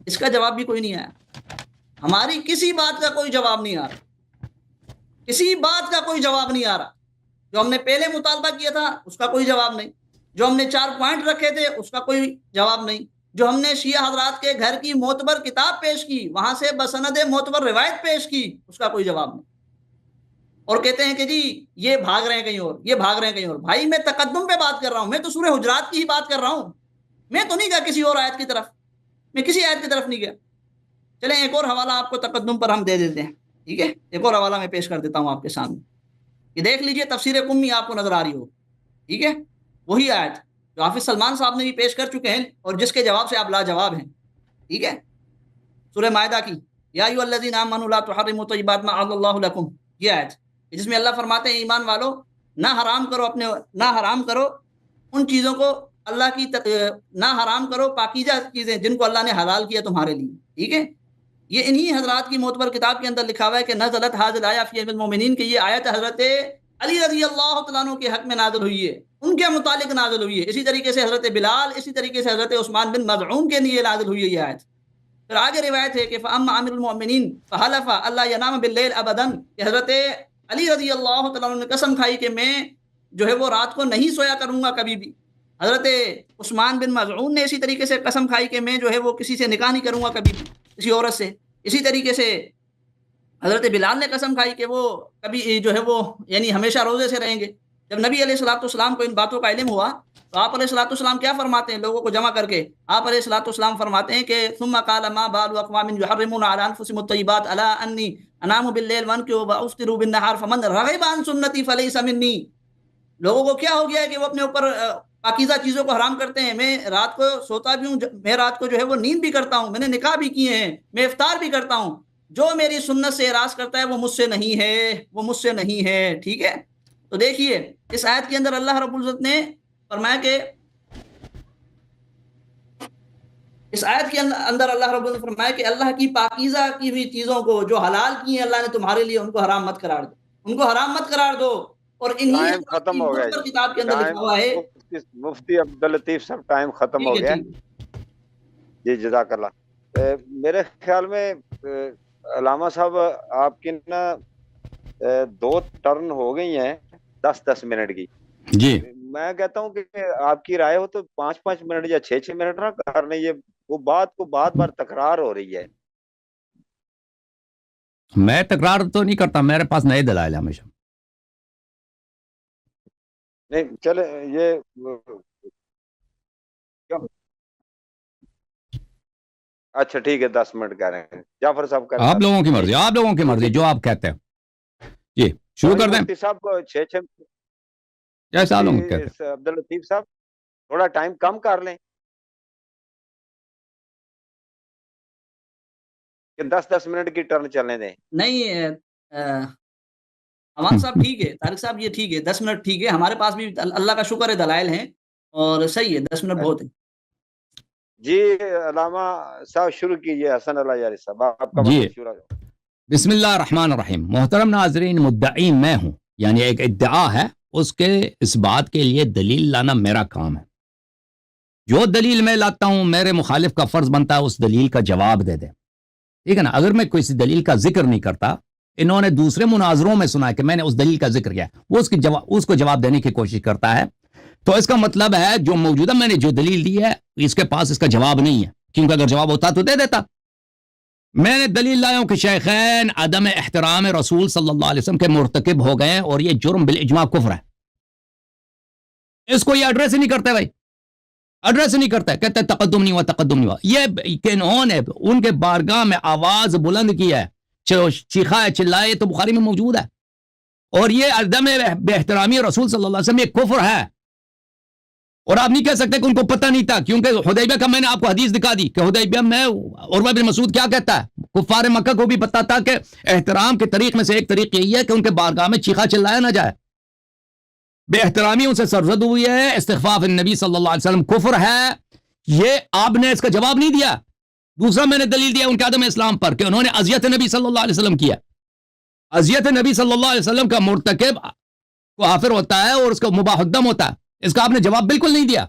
اس کا جواب بھی کوئی نہیں آیا، ہماری کسی بات کا کوئی جواب نہیں آ رہا، کسی بات کا کوئی جواب نہیں آ رہا۔ جو ہم نے پہلے مطالبہ کیا تھا اس کا کوئی جواب نہیں، جو ہم نے 4 پوائنٹ رکھے تھے اس کا کوئی جواب نہیں، جو ہم نے شیعہ حضرات کے گھر کی معتبر کتاب پیش کی، وہاں سے بسند معتبر روایت پیش کی، اس کا کوئی جواب نہیں، اور کہتے ہیں کہ جی یہ بھاگ رہے ہیں کہیں اور، یہ بھاگ رہے ہیں کہیں اور۔ بھائی میں تقدم پہ بات کر رہا ہوں، میں تو سورہ حجرات کی ہی بات کر رہا ہوں، میں تو نہیں گیا کسی اور آیت کی طرف، میں کسی آیت کی طرف نہیں گیا۔ چلیں ایک اور حوالہ آپ کو تقدم پر ہم دے دیتے ہیں، ٹھیک ہے، ایک اور حوالہ میں پیش کر دیتا ہوں آپ کے سامنے، یہ دیکھ لیجئے، تفسیر قمی آپ کو نظر آ رہی ہو، ٹھیک ہے، وہی آیت جو حافظ سلمان صاحب نے بھی پیش کر چکے ہیں اور جس کے جواب سے آپ لاجواب ہیں، ٹھیک ہے، سورہ مائدہ کی، یا ایھا الذین آمنوا لا تحرموا طیبات ما احل اللہ لکم، یہ آیت جس میں اللہ فرماتے ہیں ایمان والو نہ حرام کرو ان چیزوں کو اللہ کی نہ حرام کرو پاکیزہ چیزیں جن کو اللہ نے حلال کیا تمہارے لیے، ٹھیک ہے۔ یہ انہی حضرات کی معتبر کتاب کے اندر لکھا ہوا ہے کہ نزلت حاضر آیا فی المؤمنین، کہ یہ آیت حضرت علی رضی اللہ تعالیٰ عنہ کے حق میں نازل ہوئی ہے، ان کے متعلق نازل ہوئی ہے۔ اسی طریقے سے حضرت بلال، اسی طریقے سے حضرت عثمان بن مظعون کے لیے نازل ہوئی ہے یہ آیت۔ پھر آگے روایت ہے کہ فَأَمَّا عَامِرُ الْمُؤْمِنِينَ فَحَلَفَ أَلَّا يَنَامَ بِاللَّيْلِ أَبَدًا، کہ حضرت علی رضی اللہ تعالیٰ عنہ نے قسم کھائی کہ میں جو ہے وہ رات کو نہیں سویا کروں گا کبھی بھی۔ حضرت عثمان بن مظعون نے اسی طریقے سے قسم کھائی کہ میں جو ہے وہ کسی سے نکاح نہیں کروں گا کبھی بھی، کسی عورت سے۔ اسی طریقے سے حضرت بلال نے قسم کھائی کہ وہ کبھی جو ہے وہ یعنی ہمیشہ روزے سے رہیں گے۔ جب نبی علیہ الصلوۃ والسلام کو ان باتوں کا علم ہوا تو آپ علیہ الصلوۃ والسلام کیا فرماتے ہیں لوگوں کو جمع کر کے؟ آپ علیہ الصلوۃ والسلام فرماتے ہیں کہ ثم قال ما بال اقوام يحرمون على انفسهم الطيبات الا اني انام بالليل وانكح وافطر بالنهار فمن رغب عن سنتي فليس مني۔ لوگوں کو کیا ہو گیا ہے کہ وہ اپنے اوپر پاکیزہ چیزوں کو حرام کرتے ہیں۔ میں رات کو سوتا بھی ہوں، میں رات کو جو ہے وہ نیند بھی کرتا ہوں، میں نے نکاح بھی کیے ہیں، میں افطار بھی کرتا ہوں۔ جو میری سنت سے اعراض کرتا ہے وہ مجھ سے نہیں ہے، وہ مجھ سے نہیں ہے، ٹھیک ہے۔ تو دیکھیے اس آیت کے اندر اللہ رب العزت نے فرمایا کہ اس آیت کے اندر اللہ رب العزت نے فرمایا کہ اللہ کی پاکیزہ کی ہوئی چیزوں کو جو حلال کی ہیں اللہ نے تمہارے لیے، ان کو حرام مت قرار دو، ان کو حرام مت قرار دو۔ اور انہی ٹائم ختم ہو گیا جی، کتاب کے اندر لکھا ہوا ہے، مفتی عبداللطیف صاحب ٹائم ختم ہو گیا جی، جزاک اللہ۔ میرے خیال میں علامہ صاحب آپ کی نا 2 ٹرن ہو گئی ہیں 10-10 منٹ کی جی۔ میں کہتا ہوں کہ آپ کی رائے ہو تو 5-5 منٹ یا 6-6 منٹ نہ کرنے، یہ وہ بات کو بار بار تکرار ہو رہی ہے۔ میں تکرار تو نہیں کرتا، میرے پاس نئے دلائل ہیں ہمیشہ۔ نہیں چلے یہ اچھا ٹھیک ہے، 10 منٹ کہہ رہے ہیں جعفر صاحب کا، آپ لوگوں کی مرضی، آپ لوگوں کی مرضی، جو آپ کہتے ہیں جی شروع کر دیں۔ مفتی صاحب کو 6 جیسا آپ لوگ کہتے ہیں۔ عبداللطیف صاحب تھوڑا ٹائم کم کر لیں کہ 10-10 منٹ کی ٹرن چلنے دیں۔ نہیں امان صاحب ٹھیک ہے، طارق صاحب یہ ٹھیک ہے، 10 منٹ ٹھیک ہے، ہمارے پاس بھی اللہ کا شکر ہے دلائل ہیں اور صحیح ہے، 10 منٹ بہت ہے۔ جی علامہ صاحب شروع کیجئے، حسن اللہ یاری صاحب آپ کا جی شروع۔ بسم اللہ الرحمن الرحیم۔ محترم ناظرین، مدعی میں ہوں، یعنی ایک ادعا ہے، اس کے اس بات کے لیے دلیل لانا میرا کام ہے۔ جو دلیل میں لاتا ہوں میرے مخالف کا فرض بنتا ہے اس دلیل کا جواب دے دے، ٹھیک ہے نا۔ اگر میں کسی دلیل کا ذکر نہیں کرتا، انہوں نے دوسرے مناظروں میں سنا کہ میں نے اس دلیل کا ذکر کیا، وہ اس کو جواب دینے کی کوشش کرتا ہے، تو اس کا مطلب ہے جو موجودہ میں نے جو دلیل دی ہے اس کے پاس اس کا جواب نہیں ہے، کیونکہ اگر جواب ہوتا تو دے دیتا۔ میں نے دلیل لایا ہوں کہ شیخین عدم احترام رسول صلی اللہ علیہ وسلم کے مرتکب ہو گئے اور یہ جرم بالاجماع کفر ہے۔ اس کو یہ ایڈریس ہی نہیں کرتے بھائی، ایڈریس نہیں کرتا، کہتے تقدم نہیں ہوا، تقدم نہیں ہوا۔ یہ کہ انہوں نے ان کے بارگاہ میں آواز بلند کی ہے، چیخا ہے، چلائے، تو بخاری میں موجود ہے۔ اور یہ عدم بے احترامی رسول صلی اللہ علیہ وسلم یہ کفر ہے، اور آپ نہیں کہہ سکتے کہ ان کو پتہ نہیں تھا، کیونکہ حدیبیہ کا میں نے آپ کو حدیث دکھا دی کہ حدیبیہ میں عروہ بن مسعود کیا کہتا ہے، کفار مکہ کو بھی پتہ تھا کہ احترام کے طریق میں سے ایک طریق یہی ہے کہ ان کے بارگاہ میں چیخا چلایا نہ جائے، بے احترامی ان سے سرزد ہوئی ہے، استخفاف النبی صلی اللہ علیہ وسلم کفر ہے۔ یہ آپ نے اس کا جواب نہیں دیا۔ دوسرا میں نے دلیل دیا ان کے عدم اسلام پر کہ انہوں نے اذیت نبی صلی اللہ علیہ وسلم کیا۔ اذیت نبی صلی اللہ علیہ وسلم کا مرتکب کافر ہوتا ہے اور اس کا مباح الدم ہوتا ہے۔ اس کا آپ نے جواب بالکل نہیں دیا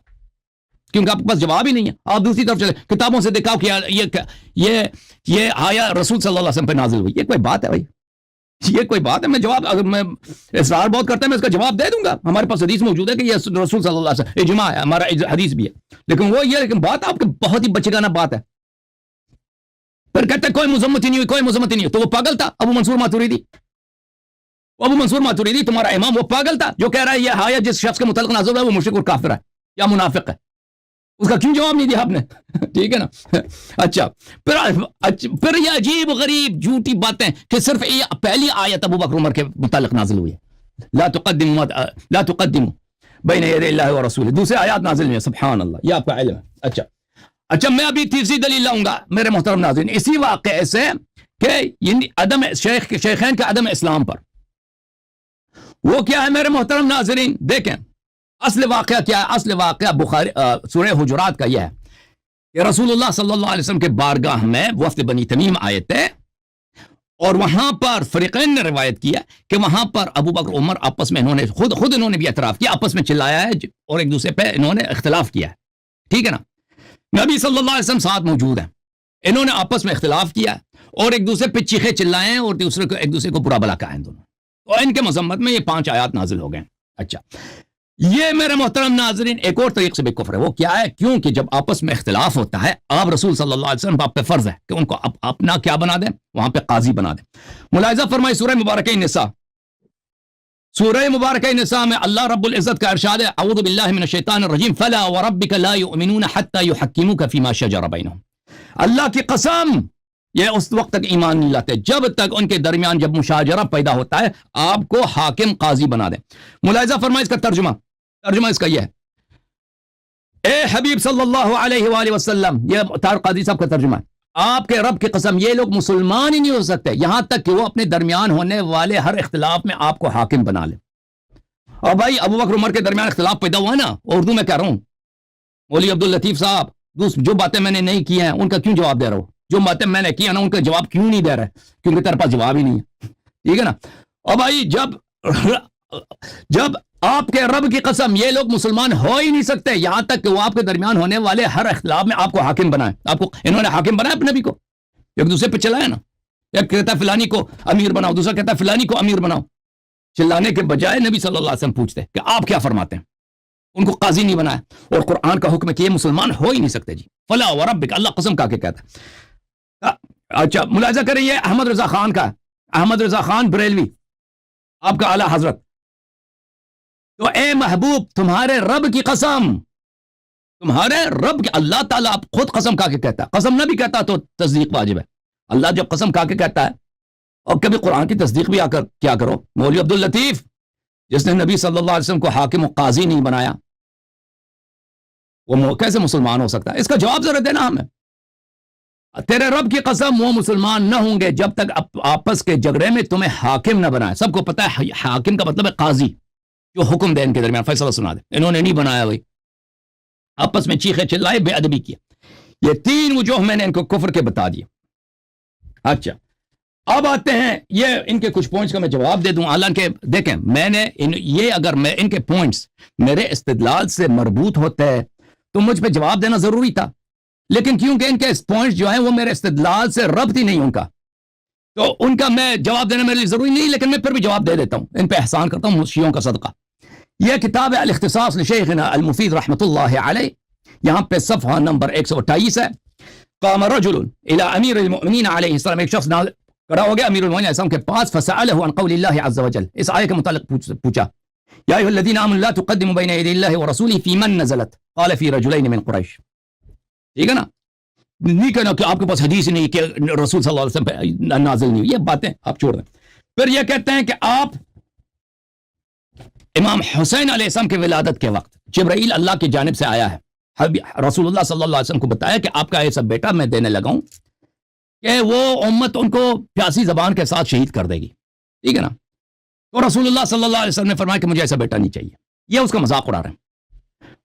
کیونکہ آپ کے پاس جواب ہی نہیں ہے۔ آپ دوسری طرف چلے کتابوں سے دکھاؤ کہ یہ آیا رسول صلی اللہ علیہ وسلم پہ نازل ہوئی، یہ کوئی بات ہے بھائی؟ یہ کوئی بات ہے؟ میں جواب، اگر میں اصرار بہت کرتا ہے میں اس کا جواب دے دوں گا. ہمارے پاس حدیث موجود ہے کہ یہ رسول صلی اللہ علیہ وسلم اجماع ہے، ہمارا حدیث بھی ہے. لیکن وہ یہ، لیکن بات آپ کی بہت ہی بچگانہ بات ہے. پھر کہتے ہیں کوئی مذمت ہی نہیں ہوئی، کوئی مذمت ہی نہیں ہوئی. تو وہ پاگل تھا ابو منصور ماتوریدی. ابو منصور ماتوریدی تمہارا امام، وہ پاگل تھا جو کہہ رہا ہے یہ آیت جس شخص کے متعلق نازل ہے وہ مشرک اور کافر ہے یا منافق ہے. اس کا کیوں جواب نہیں دیا آپ نے؟ ٹھیک ہے نا. اچھا پھر یہ عجیب غریب جھوٹی باتیں کہ صرف یہ پہلی آیت ابو بکر عمر کے متعلق نازل ہوئی ہے، لا تقدموا بین یدی اللہ ورسولہ. دوسرے آیات نازل ہوئی ہیں، سبحان اللہ، یہ آپ کا علم ہے. اچھا میں ابھی تیسری دلیل لاؤں گا میرے محترم ناظرین، اسی واقعے سے کہ عدم شیخین کے عدم اسلام پر. وہ کیا ہے میرے محترم ناظرین؟ دیکھیں اصل واقعہ کیا ہے. اصل واقعہ بخاری سورہ حجرات کا یہ ہے کہ رسول اللہ صلی اللہ علیہ وسلم کے بارگاہ میں وفد بنی تمیم آئے تھے، اور وہاں پر فریقین نے روایت کیا کہ وہاں پر ابو بکر عمر آپس میں انہوں نے خود انہوں نے بھی اعتراف کیا، آپس میں چلایا ہے اور ایک دوسرے پہ انہوں نے اختلاف کیا ہے. ٹھیک ہے نا. نبی صلی اللہ علیہ وسلم ساتھ موجود ہیں، انہوں نے آپس میں اختلاف کیا اور ایک دوسرے پہ چیخے چلائے ہیں اور ایک دوسرے کو برا بلا کہا ہے دونوں. اور ان کے مذمت میں یہ 5 آیات نازل ہو گئے. اچھا یہ میرے محترم ناظرین ایک اور طریق سے بھی کفر ہے. وہ کیا ہے؟ کیونکہ جب آپس میں اختلاف ہوتا ہے، آپ رسول صلی اللہ علیہ وسلم آپ پہ فرض ہے کہ ان کو اپنا کیا بنا دیں، وہاں پہ قاضی بنا دیں. ملاحظہ فرمائے سورہ مبارکہ نساء، سورہ مبارکہ نساء میں اللہ رب العزت کا ارشاد ہے، اعوذ باللہ من الشیطان الرجیم، فلا وربک لا یؤمنون حتی یحکموک فیما شجر بینہم. اللہ کی قسم یہ اس وقت تک ایمان نہیں لاتے جب تک ان کے درمیان جب مشاجرہ پیدا ہوتا ہے آپ کو حاکم قاضی بنا دیں. ملاحظہ فرمائے اس کا ترجمہ اس کا یہ ہے، اے حبیب صلی اللہ علیہ وآلہ وسلم، یہ طارق قادری صاحب کا ترجمہ ہے، آپ کے رب کی قسم یہ لوگ مسلمان ہی نہیں ہو سکتے یہاں تک کہ وہ اپنے درمیان ہونے والے ہر اختلاف میں آپ کو حاکم بنا لیں. اور بھائی ابو بکر عمر کے درمیان اختلاف پیدا ہوا نا، اردو میں کہہ رہا ہوں، مولوی عبداللطیف صاحب جو باتیں میں نے نہیں کی ہیں ان کا کیوں جواب دے رہا ہو؟ جو باتیں میں نے کی ہیں نا ان کا جواب کیوں نہیں دے رہے؟ کیونکہ تیرے پاس جواب ہی نہیں ہے. ٹھیک ہے نا. اور بھائی جب آپ کے رب کی قسم یہ لوگ مسلمان ہو ہی نہیں سکتے یہاں تک کہ وہ آپ کے درمیان ہونے والے ہر اختلاف میں آپ کو حاکم بنائے. آپ کو انہوں نے حاکم بنایا اپنے نبی کو، ایک دوسرے پہ چلایا نا. ایک کہتا ہے فلانی کو امیر بناؤ، دوسرا کہتا ہے فلانی کو امیر بناؤ. چلانے کے بجائے نبی صلی اللہ علیہ وسلم پوچھتے کہ آپ کیا فرماتے ہیں. ان کو قاضی نہیں بنایا اور قرآن کا حکم ہے کہ یہ مسلمان ہو ہی نہیں سکتے. جی فلا وربک، اللہ قسم کا کے کہتا ہے. اچھا ملاحظہ کریں یہ احمد رضا خان کا، احمد رضا خان بریلوی آپ کا اعلیٰ حضرت. تو اے محبوب تمہارے رب کی قسم، تمہارے رب کی، اللہ تعالیٰ آپ خود قسم کھا کے کہتا ہے. قسم نہ بھی کہتا تو تصدیق واجب ہے. اللہ جب قسم کھا کے کہتا ہے، اور کبھی قرآن کی تصدیق بھی آ کر کیا کرو. مولوی عبداللطیف جس نے نبی صلی اللہ علیہ وسلم کو حاکم و قاضی نہیں بنایا وہ کیسے مسلمان ہو سکتا ہے؟ اس کا جواب ذرا دینا ہمیں. تیرے رب کی قسم وہ مسلمان نہ ہوں گے جب تک آپس کے جھگڑے میں تمہیں حاکم نہ بنائے. سب کو پتہ ہے حاکم کا مطلب ہے قاضی، جو حکم دے ان کے درمیان فیصلہ سنا دے. انہوں نے نہیں بنایا بھائی، آپس میں چیخے چلائے، بے ادبی کیا. یہ 3 وجوہ میں نے ان کو کفر کے بتا دیے. اچھا اب آتے ہیں یہ ان کے کچھ پوائنٹس کا میں جواب دے دوں. حالانکہ دیکھیں میں نے یہ اگر میں ان کے پوائنٹس میرے استدلال سے مربوط ہوتے ہیں تو مجھ پہ جواب دینا ضروری تھا، لیکن کیونکہ ان کے پوائنٹس جو ہیں وہ میرے استدلال سے ربط ہی نہیں ان کا، تو ان کا میں جواب دینا میرے لیے ضروری نہیں. لیکن میں پھر بھی جواب دے دیتا ہوں، ان پہ احسان کرتا ہوں شیعوں کا صدقہ. یہ کتاب ہے الاختصاص لشیخنا المفید رحمۃ اللہ علیہ، یہاں پہ صفحہ نمبر 128 ہے. قام رجل الى امیر المؤمنین علیہ السلام، ایک شخص کھڑا ہو گیا امیر المؤمنین علیہ السلام کے پاس، فسألہ عن قول اللہ عز وجل، اس آیت کے متعلق پوچھا، یا ایھا الذین آمنوا لا تقدموا بین یدی اللہ ورسولہ فی من نزلت قال فی رجلین من قریش. ٹھیک ہے نا. نہیں کہنا کہ آپ کے پاس حدیث نہیں کہ رسول صلی اللہ علیہ وسلم پہ نازل نہیں ہوئی، یہ باتیں آپ چھوڑ دیں. پھر یہ کہتے ہیں کہ آپ امام حسین علیہ السلام کی ولادت کے وقت جبرائیل اللہ کی جانب سے آیا ہے، رسول اللہ صلی اللہ علیہ وسلم کو بتایا کہ آپ کا ایسا بیٹا میں دینے لگا ہوں کہ وہ امت ان کو پیاسی زبان کے ساتھ شہید کر دے گی. ٹھیک ہے نا. تو رسول اللہ صلی اللہ علیہ وسلم نے فرمایا کہ مجھے ایسا بیٹا نہیں چاہیے. یہ اس کا مذاق اڑا رہے ہیں.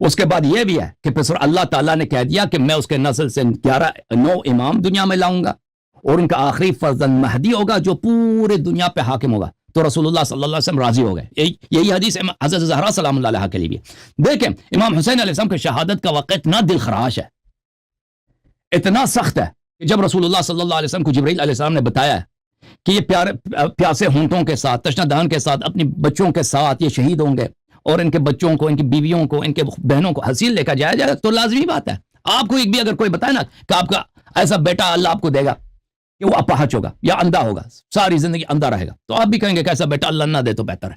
اس کے بعد یہ بھی ہے کہ پھر اللہ تعالیٰ نے کہہ دیا کہ میں اس کے نسل سے 9 امام دنیا میں لاؤں گا اور ان کا آخری فرزند مہدی ہوگا جو پورے دنیا پہ حاکم ہوگا. تو رسول اللہ صلی اللہ علیہ وسلم راضی ہو گئے. یہی حدیث حضرت زہرا سلام اللہ علیہا کے لیے بھی. دیکھیں امام حسین علیہ السلام کی شہادت کا واقعہ اتنا دل خراش ہے، اتنا سخت ہے کہ جب رسول اللہ صلی اللہ علیہ وسلم کو جبرائیل علیہ السلام نے بتایا کہ یہ پیاسے ہونٹوں کے ساتھ، تشنہ دہن کے ساتھ، اپنی بچوں کے ساتھ یہ شہید ہوں گے اور ان کے بچوں کو، ان کی بیویوں کو، ان کے بہنوں کو حسین لے کر جایا جائے گا، تو لازمی بات ہے. آپ کو ایک بھی اگر کوئی بتائے نا کہ آپ کا ایسا بیٹا اللہ آپ کو دے گا کہ وہ اپاہج ہوگا یا اندھا ہوگا، ساری زندگی اندھا رہے گا، تو آپ بھی کہیں گے کہ ایسا بیٹا اللہ نہ دے تو بہتر ہے.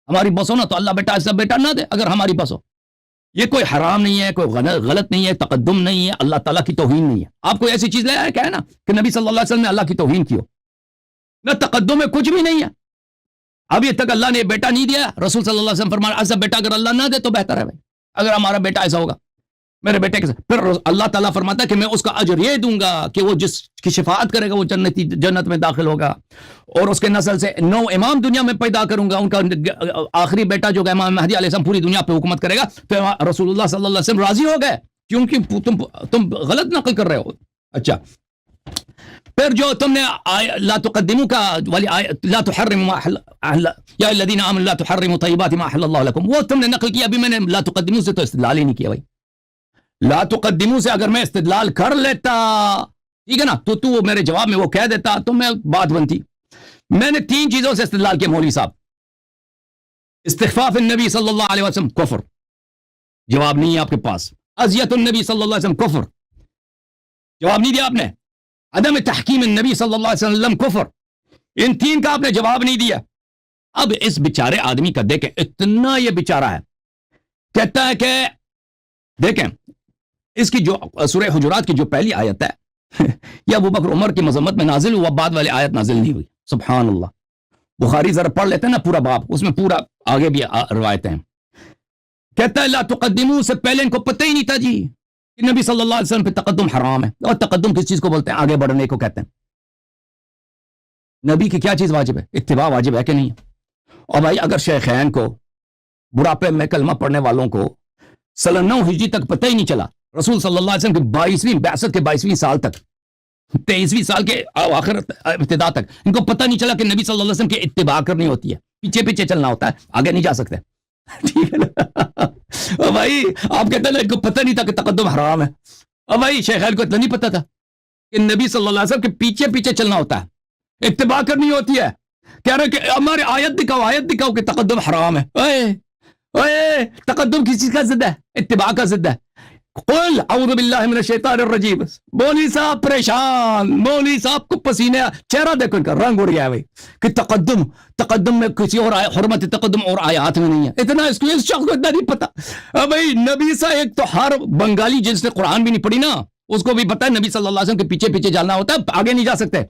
ہماری بس ہو نا تو اللہ بیٹا ایسا بیٹا نہ دے اگر ہماری بس ہو. یہ کوئی حرام نہیں ہے، کوئی غلط نہیں ہے، تقدم نہیں ہے، اللہ تعالیٰ کی توہین نہیں ہے. آپ کوئی ایسی چیز لے آئے کہ ہے نا کہ نبی صلی اللہ علیہ وسلم نے اللہ کی توہین کی ہو؟ نہ تقدم میں کچھ بھی نہیں ہے. ابھی تک اللہ نے بیٹا نہیں دیا. رسول صلی اللہ علیہ وسلم فرمایا ایسا بیٹا اگر اللہ نہ دے تو بہتر ہے بھائی. اگر ہمارا بیٹا ایسا ہوگا میرے بیٹے کے ساتھ، پھر اللہ تعالیٰ فرماتا ہے کہ میں اس کا اجر یہ دوں گا کہ وہ جس کی شفاعت کرے گا وہ جنت میں داخل ہوگا، اور اس کے نسل سے 9 امام دنیا میں پیدا کروں گا. ان کا آخری بیٹا جو امام مہدی علیہ السلام پوری دنیا پہ حکومت کرے گا. پھر رسول اللہ صلی اللہ علیہ وسلم راضی ہو گئے کیونکہ تم غلط نقل کر رہے ہو. اچھا، پھر جو تم نے لا تقدموا کا والی لا تحرموا ما احل یا الذین آمنوا لا تحرموا طیبات ما احل اللہ لکم، وہ تم نے نقل کیا. ابھی میں نے لا تقدموا سے تو استدلال ہی نہیں کیا بھائی. لا تقدموا سے اگر میں استدلال کر لیتا، ٹھیک ہے نا، تو میرے جواب میں وہ کہہ دیتا تو میں بات بنتی. میں نے 3 چیزوں سے استدلال کیا مولوی صاحب. استخفاف النبی صلی اللہ علیہ وسلم کفر، جواب نہیں ہے آپ کے پاس. اذیت النبی صلی اللہ علیہ وسلم کفر، جواب نہیں دیا آپ نے. عدم تحکیم النبی صلی اللہ علیہ وسلم کفر، ان 3 کا آپ نے جواب نہیں دیا. اب اس بیچارے آدمی کا دیکھیں، اتنا یہ بیچارہ ہے، کہتا ہے کہ دیکھیں اس کی جو سورہ حجرات کی جو پہلی آیت ہے یہ ابو بکر عمر کی مذمت میں نازل ہوا، بعد والی آیت نازل نہیں ہوئی. سبحان اللہ. بخاری ذرا پڑھ لیتے ہیں نا پورا باب، اس میں پورا آگے بھی روایتیں ہیں. کہتا ہے لا تقدموا سے پہلے ان کو پتہ ہی نہیں تھا جی کہ نبی صلی اللہ علیہ وسلم پہ تقدم حرام ہے. اور تقدم کس چیز کو بولتے ہیں؟ آگے بڑھنے کو کہتے ہیں. نبی کی کیا چیز واجب ہے؟ اتباع واجب ہے کہ نہیں؟ اور بھائی اگر شیخین کو، بڑھاپے میں کلمہ پڑھنے والوں کو 9 ہجری تک پتہ ہی نہیں چلا، رسول صلی اللہ علیہ وسلم کی 22ویں بعثت کے 22ویں سال تک، 23ویں سال کے آخر ابتدا تک ان کو پتہ نہیں چلا کہ نبی صلی اللہ علیہ وسلم کی اتباع کرنی ہوتی ہے، پیچھے پیچھے چلنا ہوتا ہے، آگے نہیں جا سکتے. ٹھیک ہے نا بھائی. آپ کہتے ہیں نا ان کو پتہ نہیں تھا کہ تقدم حرام ہے. اور بھائی شیخین کو اتنا نہیں پتہ تھا کہ نبی صلی اللہ علیہ وسلم کے پیچھے پیچھے چلنا ہوتا ہے، اتباع کرنی ہوتی ہے. کہہ رہے کہ ہمارے آیت دکھاؤ کہ تقدم حرام ہے. اوئے تقدم کس چیز کا ضد ہے؟ اتباع کا ضد ہے. قل اعوذ باللہ من الشیطان الرجیم. مولوی صاحب پریشان، مولوی صاحب کو پسینے، چہرہ دیکھو ان کا رنگ اڑ گیا ہے بھائی کہ تقدم میں کسی اور حرمت تقدم اور آیات میں نہیں ہے. اتنا اس شخص کو اتنا نہیں پتا بھائی. نبی صاحب ایک تو ہر بنگالی جس نے قرآن بھی نہیں پڑھی نا اس کو بھی پتا ہے نبی صلی اللہ علیہ وسلم کے پیچھے پیچھے چلنا ہوتا ہے، آگے نہیں جا سکتے.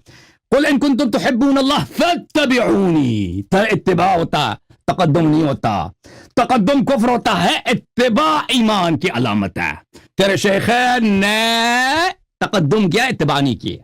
قل ان کنتم تحبون اللہ فاتبعونی، اتباع ہوتا ہے، تقدم نہیں ہوتا. تقدم کفر ہوتا ہے، اتباع ایمان کی علامت ہے. تیرے شیخین نے تقدم کیا، اتباع نہیں کیا.